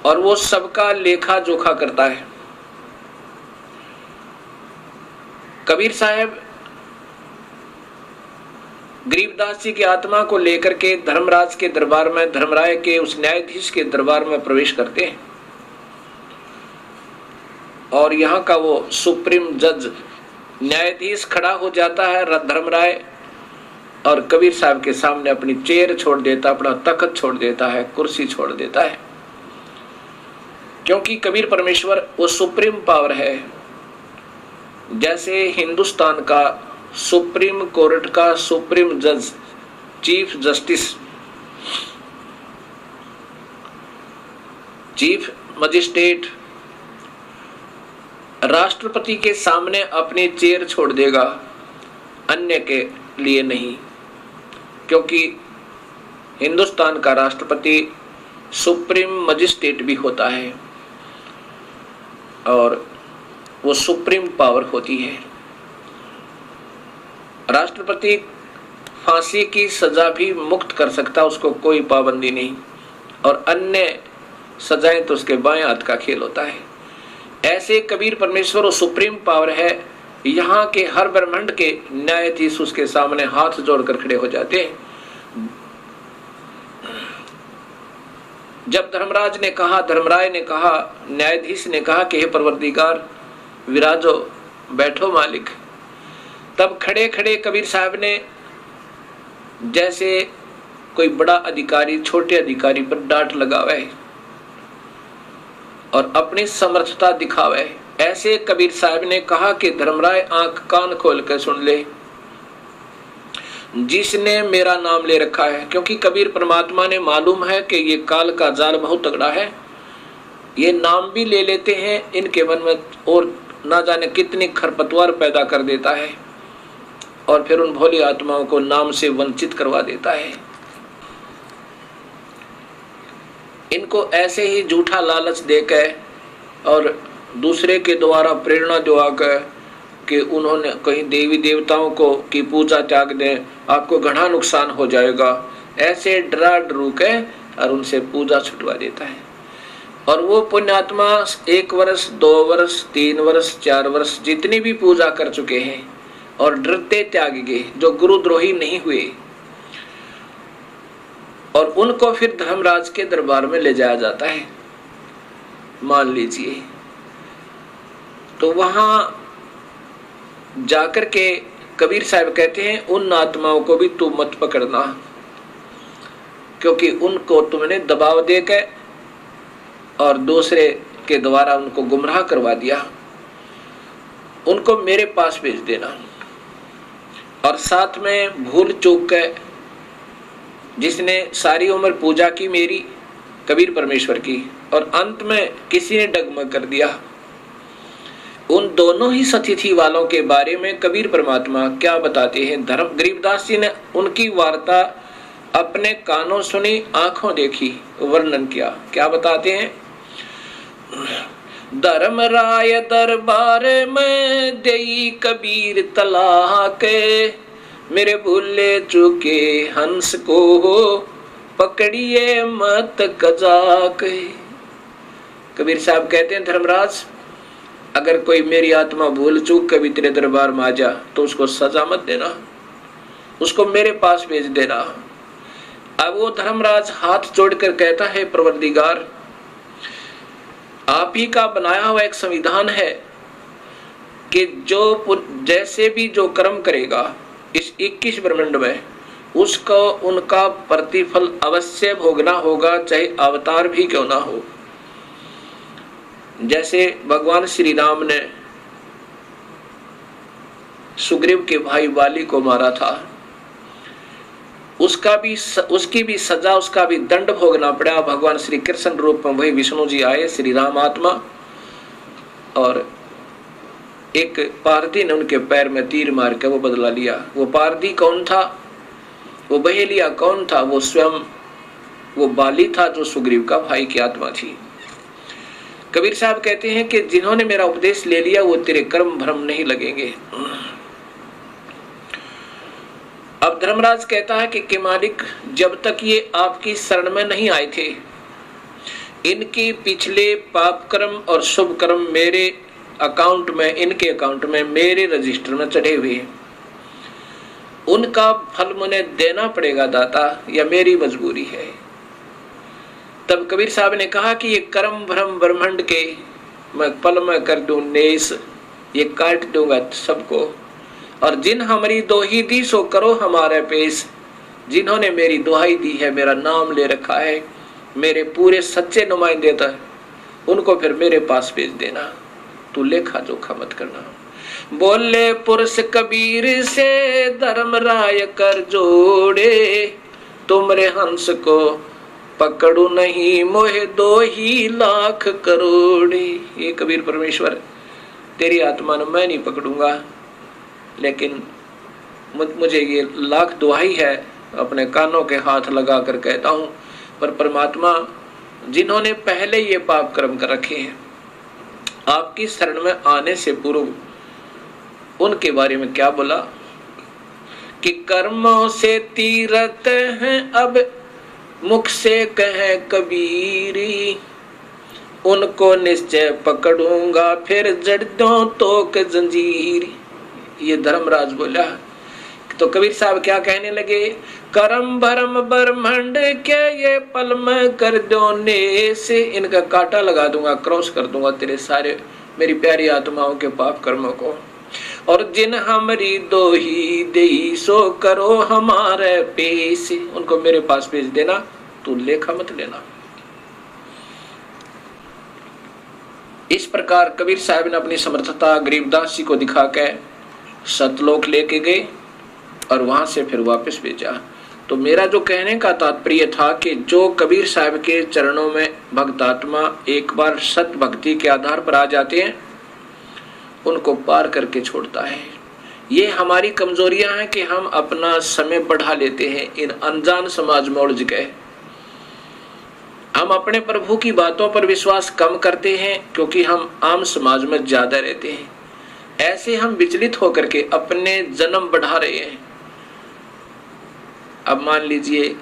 और वो सबका लेखा जोखा करता है। कबीर साहब गरीबदास जी की आत्मा को लेकर के धर्मराज के दरबार में, धर्मराय के उस न्यायाधीश के दरबार में प्रवेश करते हैं और यहाँ का वो सुप्रीम जज न्यायाधीश खड़ा हो जाता है धर्मराय, और कबीर साहब के सामने अपनी चेयर छोड़ देता, अपना तख्त छोड़ देता है, कुर्सी छोड़ देता है, क्योंकि कबीर परमेश्वर वो सुप्रीम पावर है। जैसे हिंदुस्तान का सुप्रीम कोर्ट का सुप्रीम जज, चीफ जस्टिस, चीफ मजिस्ट्रेट राष्ट्रपति के सामने अपनी चेयर छोड़ देगा, अन्य के लिए नहीं, क्योंकि हिंदुस्तान का राष्ट्रपति सुप्रीम मजिस्ट्रेट भी होता है और वो सुप्रीम पावर होती है। राष्ट्रपति फांसी की सजा भी मुक्त कर सकता, उसको कोई पाबंदी नहीं, और अन्य सजाएं तो उसके बाएं हाथ का खेल होता है। ऐसे कबीर परमेश्वर वो सुप्रीम पावर है। यहाँ के हर ब्रह्मांड के न्यायाधीश उसके सामने हाथ जोड़कर खड़े हो जाते हैं। जब धर्मराज ने कहा, धर्मराय ने कहा, न्यायाधीश ने कहा कि हे परवरदिगार विराजो, बैठो मालिक, तब खड़े खड़े कबीर साहब ने जैसे कोई बड़ा अधिकारी छोटे अधिकारी पर डांट लगावे और अपनी समर्थता दिखावे, ऐसे कबीर साहब ने कहा कि धर्मराय आंख कान खोल कर सुन ले, जिसने मेरा नाम ले रखा है, क्योंकि कबीर परमात्मा ने मालूम है कि ये काल का जाल बहुत तगड़ा है, ये नाम भी ले लेते हैं, इनके मन में और ना जाने कितनी खरपतवार पैदा कर देता है और फिर उन भोली आत्माओं को नाम से वंचित करवा देता है। इनको ऐसे ही झूठा लालच देकर और दूसरे के द्वारा प्रेरणा दिलाकर कि उन्होंने कहीं देवी देवताओं को की पूजा त्याग दें, आपको घना नुकसान हो जाएगा, ऐसे डरा डरू के और उनसे पूजा छुटवा देता है। और वो पुण्यात्मा 1 वर्ष 2 वर्ष 3 वर्ष 4 वर्ष जितनी भी पूजा कर चुके हैं, और डरते त्याग गए, जो गुरुद्रोही नहीं हुए, और उनको फिर धर्मराज के दरबार में ले जाया जाता है, मान लीजिए। तो वहां जाकर के कबीर साहब कहते हैं उन आत्माओं को भी तू मत पकड़ना, क्योंकि उनको तुमने दबाव देकर और दूसरे के द्वारा उनको गुमराह करवा दिया, उनको मेरे पास भेज देना। और साथ में भूल चूक के जिसने सारी उम्र पूजा की मेरी कबीर परमेश्वर की, और अंत में किसी ने डगमग कर दिया, उन दोनों ही सतिथि वालों के बारे में कबीर परमात्मा क्या बताते हैं। धर्म गरीबदास जी ने उनकी वार्ता अपने कानों सुनी, आंखों देखी, वर्णन किया। क्या बताते हैं? धर्मराय दरबार में देई कबीर तलाके, मेरे भूले चुके हंस को पकड़िए मत कजाके। कबीर साहब कहते हैं धर्मराज, अगर कोई मेरी आत्मा भूल चूक कभी तेरे दरबार में आ जा तो उसको सजा मत देना, उसको मेरे पास भेज देना। अब वो धर्मराज हाथ जोड़कर कहता है, परवरदिगार, आप ही का बनाया हुआ एक संविधान है कि जो जैसे भी जो कर्म करेगा इस 21 ब्रह्मांड में, उसको उनका प्रतिफल अवश्य भोगना होगा, चाहे अवतार भी क्यों ना हो। जैसे भगवान श्री राम ने सुग्रीव के भाई वाली को मारा था, उसकी भी सजा, उसका भी दंड भोगना पड़ा। भगवान श्री कृष्ण रूप में वही विष्णु जी आए, श्री राम आत्मा, और एक पारधी ने उनके पैर में तीर मार के वो बदला लिया। वो पारधी कौन था? वो बहेलिया कौन था? वो स्वयं वो बाली था, जो सुग्रीव का भाई की आत्मा थी। कबीर साहब कहते हैं कि जिन्होंने मेरा उपदेश ले लिया वो तेरे कर्म भ्रम नहीं लगेंगे। अब धर्मराज कहता है कि मालिक, जब तक ये आपकी शरण में नहीं आए थे, इनकी पिछले पाप कर्म और शुभ कर्म मेरे अकाउंट में, इनके अकाउंट में, मेरे रजिस्टर में चढ़े हुए, उनका फल मुझे देना पड़ेगा दाता, या मेरी मजबूरी है। तब कबीर साहब ने कहा कि ये कर्म भ्रम ब्रह्मांड के मैं पल में कर दूं नेस, ये काट दूंगा सबको, और जिन हमारी दोही दी सो करो हमारे पेश। जिन्होंने मेरी दुहाई दी है, मेरा नाम ले रखा है, मेरे पूरे सच्चे नुमाइंदे थे, उनको फिर मेरे पास भेज देना, तू लेखा जोखा मत करना। बोले पुरुष कबीर से धर्मराय कर जोड़े, तुमरे हंस को पकड़ू नहीं मोहे 2 लाख करोड़े। ये कबीर परमेश्वर, तेरी आत्मा ने मैं नहीं पकड़ूंगा, लेकिन मुझे ये लाख दुहाई है, अपने कानों के हाथ लगा कर कहता हूं। पर परमात्मा, जिन्होंने पहले ये पाप कर्म कर रखे हैं, आपकी शरण में आने से पूर्व उनके बारे में क्या बोला कि कर्मों से तीरथ हैं अब मुख से कहे कबीरी, उनको निश्चय पकड़ूंगा फिर जड़ दो तो जंजीर। ये धर्मराज बोला। तो कबीर साहब क्या कहने लगे? करम भरम ब्रह्मांड के ये पल में कर दो ने से, इनका कांटा लगा दूंगा, क्रॉस कर दूंगा तेरे सारे मेरी प्यारी आत्माओं के पाप कर्मों को। और जिन हमारी दोही देई सो करो हमारे पेश, उनको मेरे पास भेज देना, तू लेखा मत लेना। इस प्रकार कबीर साहब ने अपनी समर्थता गरीबदास जी को दिखा के सतलोक लेके गए और वहां से फिर वापस भेजा। तो मेरा जो कहने का तात्पर्य था कि जो कबीर साहब के चरणों में भक्तात्मा एक बार सत भक्ति के आधार पर आ जाते हैं, उनको पार करके छोड़ता है। ये हमारी कमजोरियां हैं कि हम अपना समय बढ़ा लेते हैं इन अनजान समाज में उलझ गए। हम अपने प्रभु की बातों पर विश्वास कम करते हैं क्योंकि हम आम समाज में ज्यादा रहते हैं। ऐसे हम विचलित होकर के अपने जन्म बढ़ा रहे हैं। अब मान लीजिए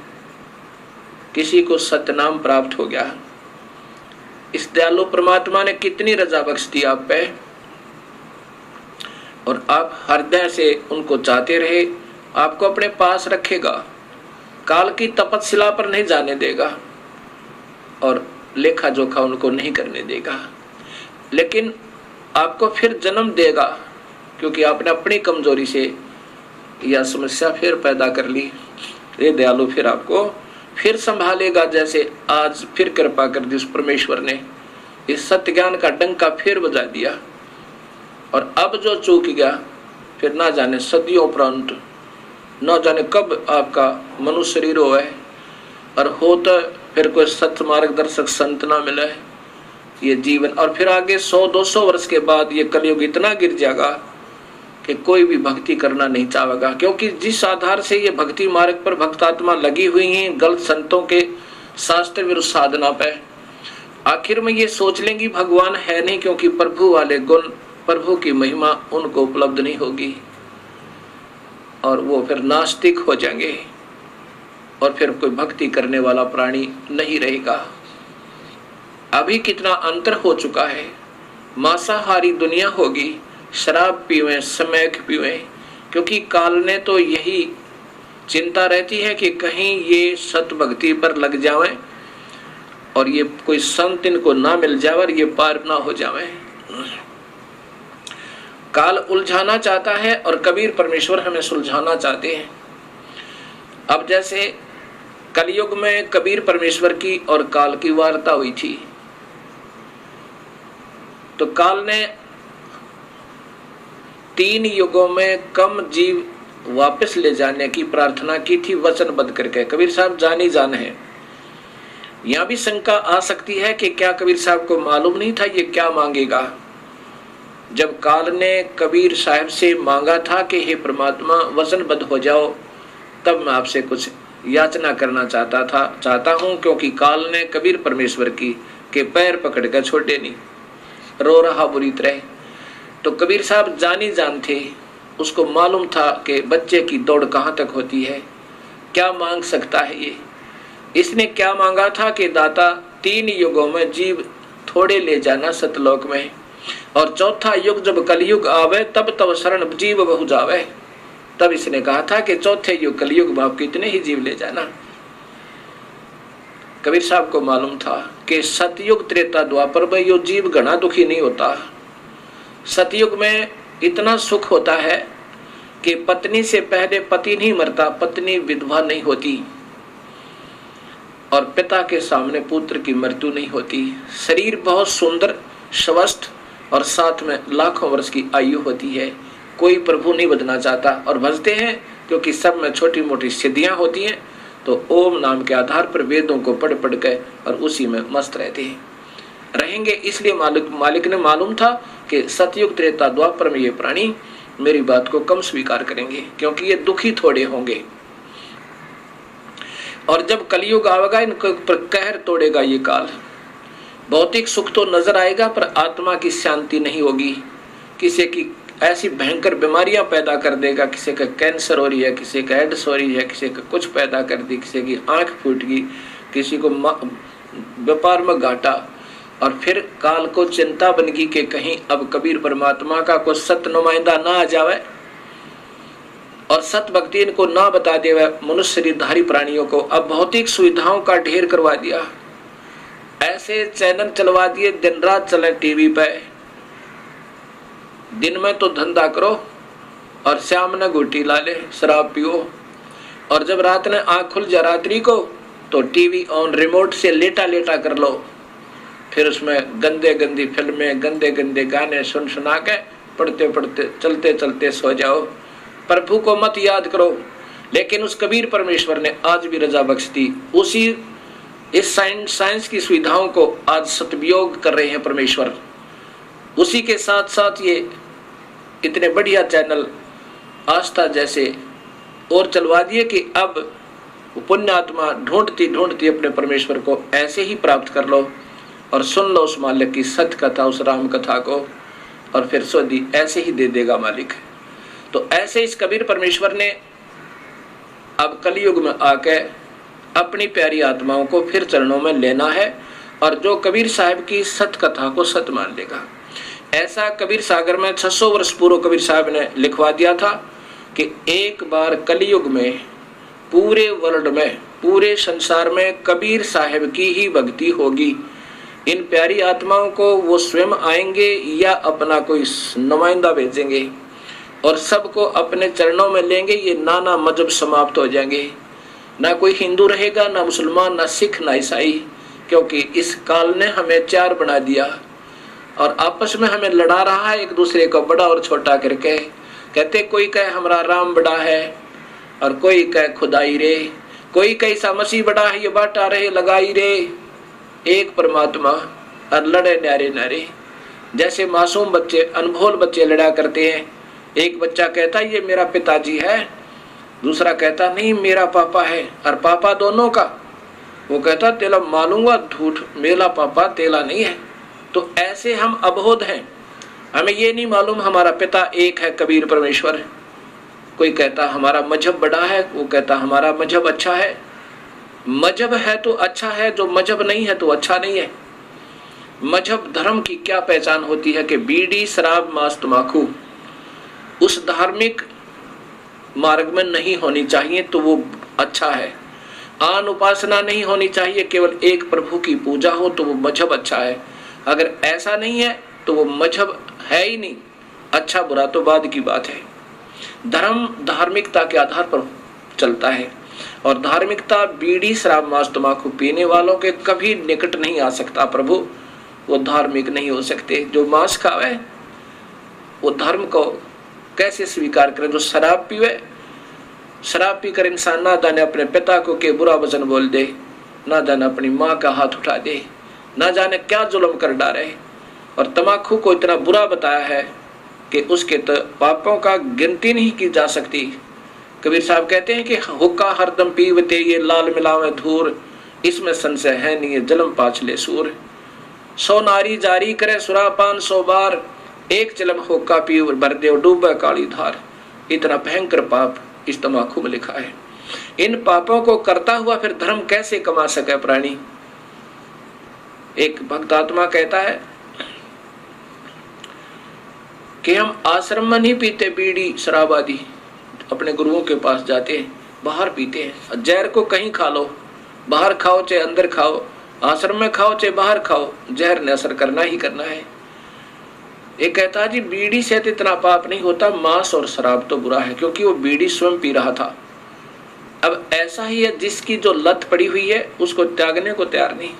किसी को सतनाम प्राप्त हो गया, इस दयालु परमात्मा ने कितनी रजा बख्श दी आप पे। और आप हृदय से उनको चाहते रहे, आपको अपने पास रखेगा, काल की तपस्या पर नहीं जाने देगा और लेखा जोखा उनको नहीं करने देगा। लेकिन आपको फिर जन्म देगा, क्योंकि आपने अपनी कमजोरी से यह समस्या फिर पैदा कर ली। ये दयालु फिर आपको फिर संभालेगा, जैसे आज फिर कृपा कर दी उस परमेश्वर ने, इस सत्य ज्ञान का डंका फिर बजा दिया। और अब जो चूक गया फिर ना जाने सदियों उपरांत, ना जाने कब आपका मनुष्य शरीर हो है, और हो तो फिर कोई सत्य मार्गदर्शक संत ना मिले ये जीवन। और फिर आगे 100-200 वर्ष के बाद ये कलयुग इतना गिर जाएगा कि कोई भी भक्ति करना नहीं चाहेगा, क्योंकि जिस आधार से ये भक्ति मार्ग पर भक्तात्मा लगी हुई हैं गलत संतों के शास्त्र विरुद्ध साधना पे, आखिर में ये सोच लेंगी भगवान है नहीं, क्योंकि प्रभु वाले गुण, प्रभु की महिमा उनको उपलब्ध नहीं होगी और वो फिर नास्तिक हो जाएंगे और फिर कोई भक्ति करने वाला प्राणी नहीं रहेगा। अभी कितना अंतर हो चुका है, मांसाहारी दुनिया होगी, शराब पीवें, स्मैक पीवें, क्योंकि काल ने तो यही चिंता रहती है कि कहीं ये सत भक्ति पर लग जावें और ये कोई संत इनको ना मिल जाए और ये पार ना हो जावे। काल उलझाना चाहता है और कबीर परमेश्वर हमें सुलझाना चाहते हैं। अब जैसे कलयुग में कबीर परमेश्वर की और काल की वार्ता हुई थी, तो काल ने 3 युगों में कम जीव वापस ले जाने की प्रार्थना की थी वचनबद्ध करके। कबीर साहब जानी जान है। यहां भी शंका आ सकती है कि क्या कबीर साहब को मालूम नहीं था ये क्या मांगेगा। जब काल ने कबीर साहब से मांगा था कि हे परमात्मा वचनबद्ध हो जाओ, तब मैं आपसे कुछ याचना करना चाहता हूं, क्योंकि काल ने कबीर परमेश्वर की के पैर पकड़ कर छोड़े नहीं, रो रहा बुरी तरह। तो कबीर साहब जानी जान थे, उसको मालूम था कि बच्चे की दौड़ कहाँ तक होती है, क्या मांग सकता है ये। इसने क्या मांगा था कि दाता 3 युगों में जीव थोड़े ले जाना सतलोक में, और चौथा युग जब कलयुग आवे तब शरण जीव बहु जावे। तब इसने कहा था कि चौथे युग कलयुग में आप कितने ही जीव ले जाना। कबीर साहब को मालूम था कि सतयुग त्रेता द्वापर में यो जीव घना दुखी नहीं होता। सतयुग में इतना सुख होता है कि पत्नी से पहले पति नहीं मरता, पत्नी विधवा नहीं होती, और पिता के सामने पुत्र की मृत्यु नहीं होती। शरीर बहुत सुंदर स्वस्थ और साथ में लाखों वर्ष की आयु होती है। कोई प्रभु नहीं बदना चाहता और भजते हैं, क्योंकि सब में छोटी मोटी सिद्धियां होती हैं। तो ओम नाम के आधार पर वेदों को पढ़ पढ़ के और उसी में मस्त रहते हैं रहेंगे। इसलिए मालिक ने मालूम था कि सतयुग त्रेता द्वापर में ये प्राणी मेरी बात को कम स्वीकार करेंगे, क्योंकि ये दुखी थोड़े होंगे। और जब कलयुग आवेगा इनको पर कहर तोड़ेगा ये काल। भौतिक सुख तो नजर आएगा पर आत्मा की शांति नहीं होगी। किसी की ऐसी भयंकर बीमारियां पैदा कर देगा, किसी का कैंसर हो रही है, किसी का एड्स हो रही है, किसी का कुछ पैदा कर दी, किसी की आंख फूट गई, किसी को व्यापार में घाटा। और फिर काल को चिंता बन गई कि कहीं अब कबीर परमात्मा का कोई सत्य नुमाइंदा ना आ जावे और सत भक्ति इनको ना बता दे। मनुष्य शरीरधारी प्राणियों को अब भौतिक सुविधाओं का ढेर करवा दिया, ऐसे चैनल चलवा दिए दिन रात चले टीवी पे। दिन में तो धंधा करो और शाम ने गुटी ला ले, शराब पियो, और जब रात ने आँख खुल जा रात्रि को तो टीवी ऑन रिमोट से लेटा लेटा कर लो। फिर उसमें गंदे गंदी फिल्में, गंदे गंदे गाने सुना के पढ़ते पढ़ते चलते चलते सो जाओ। प्रभु को मत याद करो। लेकिन उस कबीर परमेश्वर ने आज भी रजा बख्श दी। उसी इस साइंस की सुविधाओं को आज सदुपयोग कर रहे हैं परमेश्वर। उसी के साथ साथ ये इतने बढ़िया चैनल आस्था जैसे और चलवा दिए कि अब पुण्यात्मा ढूंढती ढूंढती अपने परमेश्वर को ऐसे ही प्राप्त कर लो और सुन लो उस मालिक की सत्य कथा, उस राम कथा को, और फिर सोदी ऐसे ही दे देगा मालिक। तो ऐसे इस कबीर परमेश्वर ने अब कलयुग में आके अपनी प्यारी आत्माओं को फिर चरणों में लेना है, और जो कबीर साहब की सत्य कथा को सत्य मान लेगा। ऐसा कबीर सागर में 600 वर्ष पूर्व कबीर साहब ने लिखवा दिया था कि एक बार कलयुग में पूरे वर्ल्ड में, पूरे संसार में कबीर साहब की ही भक्ति होगी। इन प्यारी आत्माओं को वो स्वयं आएंगे या अपना कोई नुमाइंदा भेजेंगे और सबको अपने चरणों में लेंगे। ये नाना मजहब समाप्त हो जाएंगे, ना कोई हिंदू रहेगा, ना मुसलमान, ना सिख, ना ईसाई, क्योंकि इस काल ने हमें चार बना दिया और आपस में हमें लड़ा रहा है, एक दूसरे को बड़ा और छोटा करके। कहते कोई कहे हमारा राम बड़ा है और कोई कहे खुदाई रे, कोई कहे ईसा मसीह बड़ा है, ये बाटा रहे लगाई रे। एक परमात्मा और लड़े न्यारे न्यारे, जैसे मासूम बच्चे, अनभोल बच्चे लड़ा करते हैं। एक बच्चा कहता ये मेरा पिताजी है, दूसरा कहता नहीं मेरा पापा है, और पापा दोनों का। वो कहता तेला मालूंगा झूठ, मेरा पापा तेला नहीं है। तो ऐसे हम अबोध हैं, हमें ये नहीं मालूम हमारा पिता एक है, कबीर परमेश्वर। कोई कहता हमारा मजहब बड़ा है, वो कहता हमारा मजहब अच्छा है। मजहब है तो अच्छा है, जो मजहब नहीं है तो अच्छा नहीं है। मजहब धर्म की क्या पहचान होती है कि बीड़ी, शराब, मांस, तंबाकू उस धार्मिक मार्ग में नहीं होनी चाहिए तो वो अच्छा है। आन उपासना नहीं होनी चाहिए, केवल एक प्रभु की पूजा हो तो वो मजहब अच्छा है। अगर ऐसा नहीं है तो वो मजहब है ही नहीं। अच्छा बुरा तो बाद की बात है। धर्म धार्मिकता के आधार पर चलता है और धार्मिकता बीड़ी, शराब, मांस, तंबाकू पीने वालों के कभी निकट नहीं आ सकता। प्रभु वो धार्मिक नहीं हो सकते। जो मांस खावे वो धर्म को कैसे स्वीकार करे? जो शराब पीवे, शराब पीकर इंसान ना जाने अपने पिता को के बुरा वचन बोल दे, ना जाने अपनी माँ का हाथ उठा दे, ना जाने क्या जुल्म कर डाले। और तम्बाकू को इतना बुरा बताया है कि उसके तो पापों का गिनती नहीं की जा सकती। कबीर साहब कहते हैं कि हुक्का हरदम पीवते ये लाल मिलावे धूर, इसमें संशय है नहीं जलम पाछले सूर। 100 नारी जारी करे सुरापान 100 बार, एक चलम हुक्का पी भर दे डूबे काली धार। इतना भयंकर पाप इस तम्बाकू में लिखा है। इन पापों को करता हुआ फिर धर्म कैसे कमा सके प्राणी? एक भक्त आत्मा कहता है कि हम आश्रम में नहीं पीते बीड़ी शराब आदि, अपने गुरुओं के पास जाते हैं, बाहर पीते हैं। जहर को कहीं खा लो, बाहर खाओ चाहे अंदर खाओ, आश्रम में खाओ चाहे बाहर खाओ, जहर ने असर करना ही करना है। एक कहता जी बीड़ी से तो इतना पाप नहीं होता, मांस और शराब तो बुरा है, क्योंकि वो बीड़ी स्वयं पी रहा था। अब ऐसा ही है, जिसकी जो लत पड़ी हुई है उसको त्यागने को तैयार नहीं।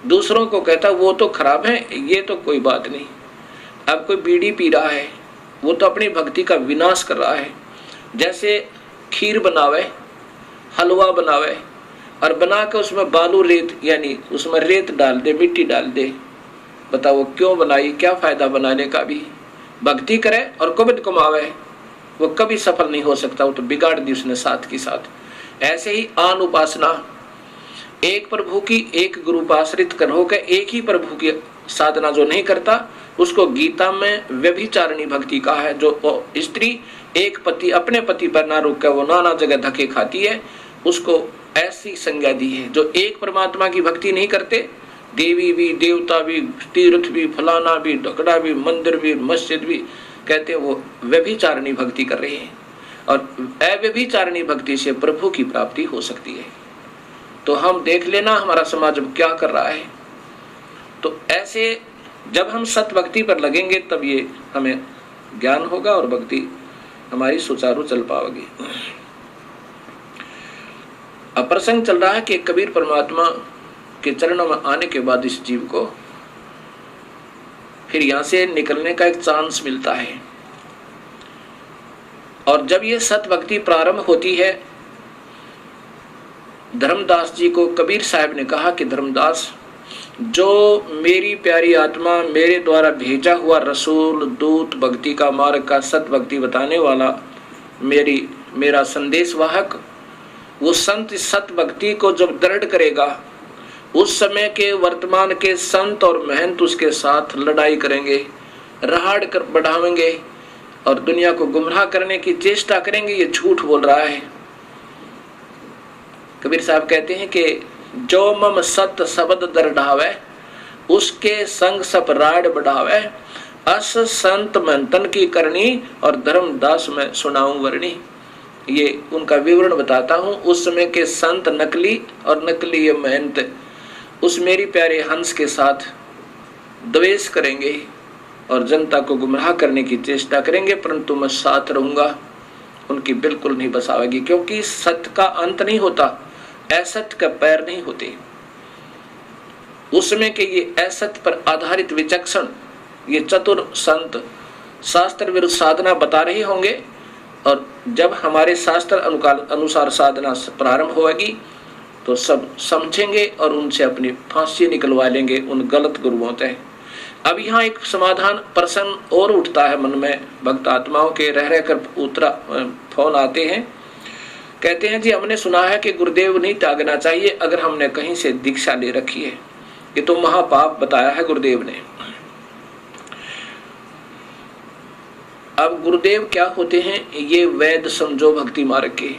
दूसरों को कहता वो तो खराब है, ये तो कोई बात नहीं। अब कोई बीड़ी पी रहा है, वो तो अपनी भक्ति का विनाश कर रहा है। जैसे खीर बनावे, हलवा बनावे और बना के उसमें बालू रेत, यानी उसमें रेत डाल दे, मिट्टी डाल दे, बताओ वो क्यों बनाई? क्या फायदा बनाने का भी? भक्ति करे और कुबिद कमावे, वो कभी सफल नहीं हो सकता, वो तो बिगाड़ दी उसने साथ के साथ। ऐसे ही आन उपासना, एक प्रभु की, एक गुरु पर आश्रित कर होकर एक ही प्रभु की साधना जो नहीं करता, उसको गीता में व्यभिचारिणी भक्ति कहा है। जो स्त्री एक पति, अपने पति पर ना रुक कर वो नाना जगह धक्के खाती है, उसको ऐसी संज्ञा दी है। जो एक परमात्मा की भक्ति नहीं करते, देवी भी, देवता भी, तीर्थ भी, फलाना भी, ढकड़ा भी, मंदिर भी, मस्जिद भी, कहते हैं वो व्यभिचारिणी भक्ति कर रहे हैं। और अव्यभिचारिणी भक्ति से प्रभु की प्राप्ति हो सकती है। तो हम देख लेना हमारा समाज क्या कर रहा है। तो ऐसे जब हम सत भक्ति पर लगेंगे तब ये हमें ज्ञान होगा और भक्ति हमारी सुचारू चल पाएगी। अब प्रसंग चल रहा है कि कबीर परमात्मा के चरणों में आने के बाद इस जीव को फिर यहां से निकलने का एक चांस मिलता है। और जब ये सत भक्ति प्रारंभ होती है, धर्मदास जी को कबीर साहब ने कहा कि धर्मदास, जो मेरी प्यारी आत्मा, मेरे द्वारा भेजा हुआ रसूल, दूत, भक्ति का मार्ग का सत भक्ति बताने वाला, मेरा संदेश वाहक, वो संत सत भक्ति को जब दृढ़ करेगा, उस समय के वर्तमान के संत और महंत उसके साथ लड़ाई करेंगे, रहाड़ कर बढ़ावेंगे और दुनिया को गुमराह करने की चेष्टा करेंगे, ये झूठ बोल रहा है। कबीर साहब कहते हैं कि जो मम सत शब्द दर ढावे, उसके संग सब राड बढ़ावे, अस संत मंथन की करनी और धर्मदास में सुनाऊं वर्णी। ये उनका विवरण बताता हूं। उस समय के संत नकली और नकली ये महंत उस मेरी प्यारे हंस के साथ द्वेष करेंगे और जनता को गुमराह करने की चेष्टा करेंगे, परंतु मैं साथ रहूंगा, उनकी बिल्कुल नहीं बस आवेगी, क्योंकि सत्य का अंत नहीं होता, असत्य का पैर नहीं होते। उसमें के ये असत्य पर आधारित विचक्षण ये चतुर संत शास्त्र विरुद्ध साधना बता रहे होंगे, और जब हमारे शास्त्र अनुसार साधना प्रारंभ होगी तो सब समझेंगे और उनसे अपनी फांसी निकलवा लेंगे उन गलत गुरुओं से। अब यहाँ एक समाधान प्रश्न और उठता है मन में, भक्त आत्माओं के रह कर फोन आते हैं, कहते हैं जी हमने सुना है कि गुरुदेव नहीं त्यागना चाहिए अगर हमने कहीं से दीक्षा ले रखी है, ये तो महापाप बताया है गुरुदेव ने। अब गुरुदेव क्या होते हैं? ये वैद समझो भक्ति मार्ग के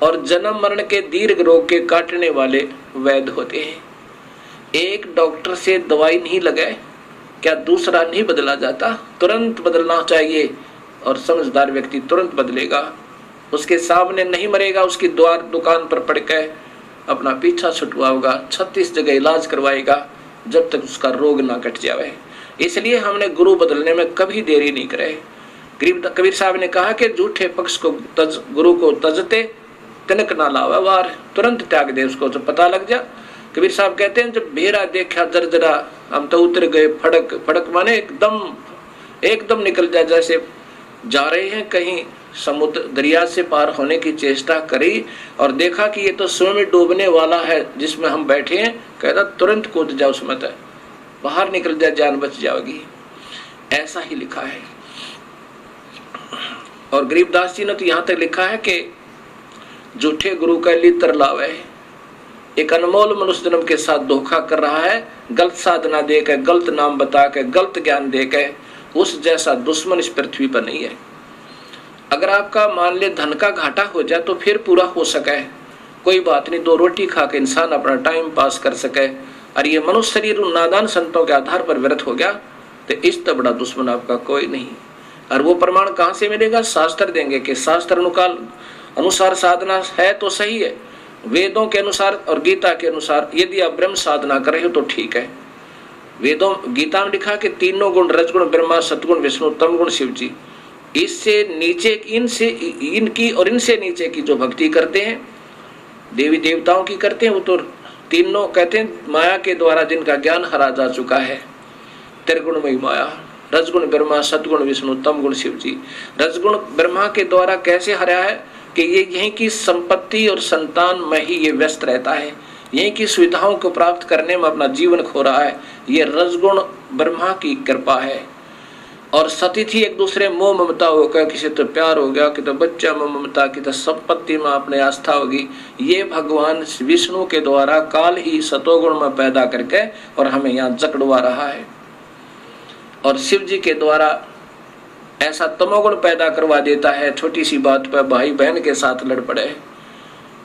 और जन्म मरण के दीर्घ रोग के काटने वाले वैद होते हैं। एक डॉक्टर से दवाई नहीं लगाए क्या दूसरा नहीं बदला जाता? तुरंत बदलना चाहिए और समझदार व्यक्ति तुरंत बदलेगा। उसके सामने नहीं मरेगा, उसकी दुकान पर पड़ के अपना पीछा छुटवाएगा, 36 जगह इलाज करवाएगा जब तक उसका रोग ना कट जाए। इसलिए हमने गुरु बदलने में कभी देरी नहीं करे। कबीर साहब ने कहा कि झूठे पक्ष को गुरु को तजते तिनक ना लावा वार, तुरंत त्याग दे उसको जब पता लग जा। कबीर साहब कहते हैं जब बेरा देखा जर्जरा हम तो उतर गए फड़क, फड़क माने एकदम निकल जाए, जैसे जा रहे हैं कहीं समुद्र दरिया से पार होने की चेष्टा करी और देखा कि ये तो स्वयं डूबने वाला है जिसमें हम बैठे हैं, कहता तुरंत कूद जाओ उसमें, बाहर निकल जाए, जान बच जाएगी। ऐसा ही लिखा है। और गरीबदास जी ने तो यहाँ तक लिखा है कि झूठे गुरु का लित्र लावे, एक अनमोल मनुष्य जन्म के साथ धोखा कर रहा है, गलत साधना देकर, गलत नाम बता के, गलत ज्ञान देकर, उस जैसा दुश्मन इस पृथ्वी पर नहीं है। अगर आपका मान ले धन का घाटा हो जाए तो फिर पूरा हो सके, कोई बात नहीं, 2 रोटी खा के इंसान अपना टाइम पास कर सके, और ये मनुष्य शरीर उन नादान संतों के आधार पर व्यर्थ हो गया तो इस तो बड़ा दुश्मन आपका कोई नहीं। और वो प्रमाण कहाँ से मिलेगा? शास्त्र देंगे कि शास्त्र अनुसार साधना है तो सही है, वेदों के अनुसार और गीता के अनुसार यदि आप ब्रह्म साधना कर रहे हो तो ठीक है। वेदों गीता में लिखा कि तीनों गुण रजगुण ब्रह्मा, सतगुण विष्णु, तम गुण शिव जी, इससे नीचे इनकी और इनसे नीचे की जो भक्ति करते हैं देवी देवताओं की करते हैं, वो तो तीनों कहते हैं माया के द्वारा जिनका ज्ञान हरा जा चुका है, त्रिगुणमयी माया, रजगुण ब्रह्मा, सतगुण विष्णु, तम गुण शिव जी। रजगुण ब्रह्मा के द्वारा कैसे हरा है कि ये यहीं की संपत्ति और संतान में ही ये व्यस्त रहता है, यहीं की सुविधाओं को प्राप्त करने में अपना जीवन खो रहा है, ये रजगुण ब्रह्मा की कृपा है। और सतिथि एक दूसरे मोह ममता हो गया, किसी तो प्यार हो गया, कि तो बच्चा मोह ममता, कि तो संपत्ति में अपने आस्था होगी, ये भगवान विष्णु के द्वारा काल ही सतोगुण में पैदा करके और हमें यहाँ जकड़वा रहा है। और शिव जी के द्वारा ऐसा तमोगुण पैदा करवा देता है, छोटी सी बात पर भाई बहन के साथ लड़ पड़े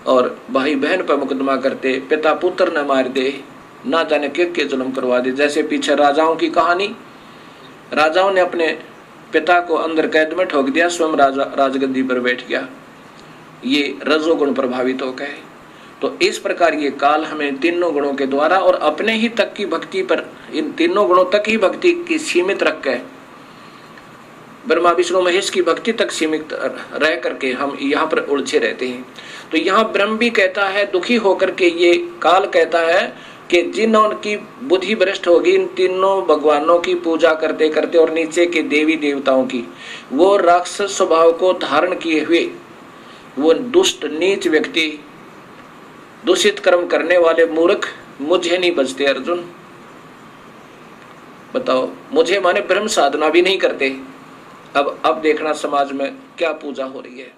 और भाई बहन पर मुकदमा करते, पिता पुत्र न मार दे, ना जाने के जुल्म करवा दे। जैसे पीछे राजाओं की कहानी, राजाओं ने अपने पिता को अंदर कैद में ठोक दिया, स्वयं राजगद्दी पर बैठ गया, ये रजोगुण प्रभावित हो गए। तो इस प्रकार ये काल हमें तीनों गुणों के द्वारा और अपने ही तक की भक्ति पर, इन तीनों गुणों तक ही भक्ति की सीमित रख के, ब्रह्मा विष्णु महेश की भक्ति तक सीमित रह करके हम यहाँ पर उलझे रहते हैं। तो यहाँ ब्रह्म भी कहता है, दुखी होकर के ये काल कहता है कि जिन्हों की बुद्धि भ्रष्ट होगी इन तीनों भगवानों की पूजा करते करते और नीचे के देवी देवताओं की, वो राक्षस स्वभाव को धारण किए हुए वो दुष्ट नीच व्यक्ति, दूषित कर्म करने वाले मूर्ख मुझे नहीं बचते। अर्जुन बताओ, मुझे माने ब्रह्म साधना भी नहीं करते। अब देखना समाज में क्या पूजा हो रही है।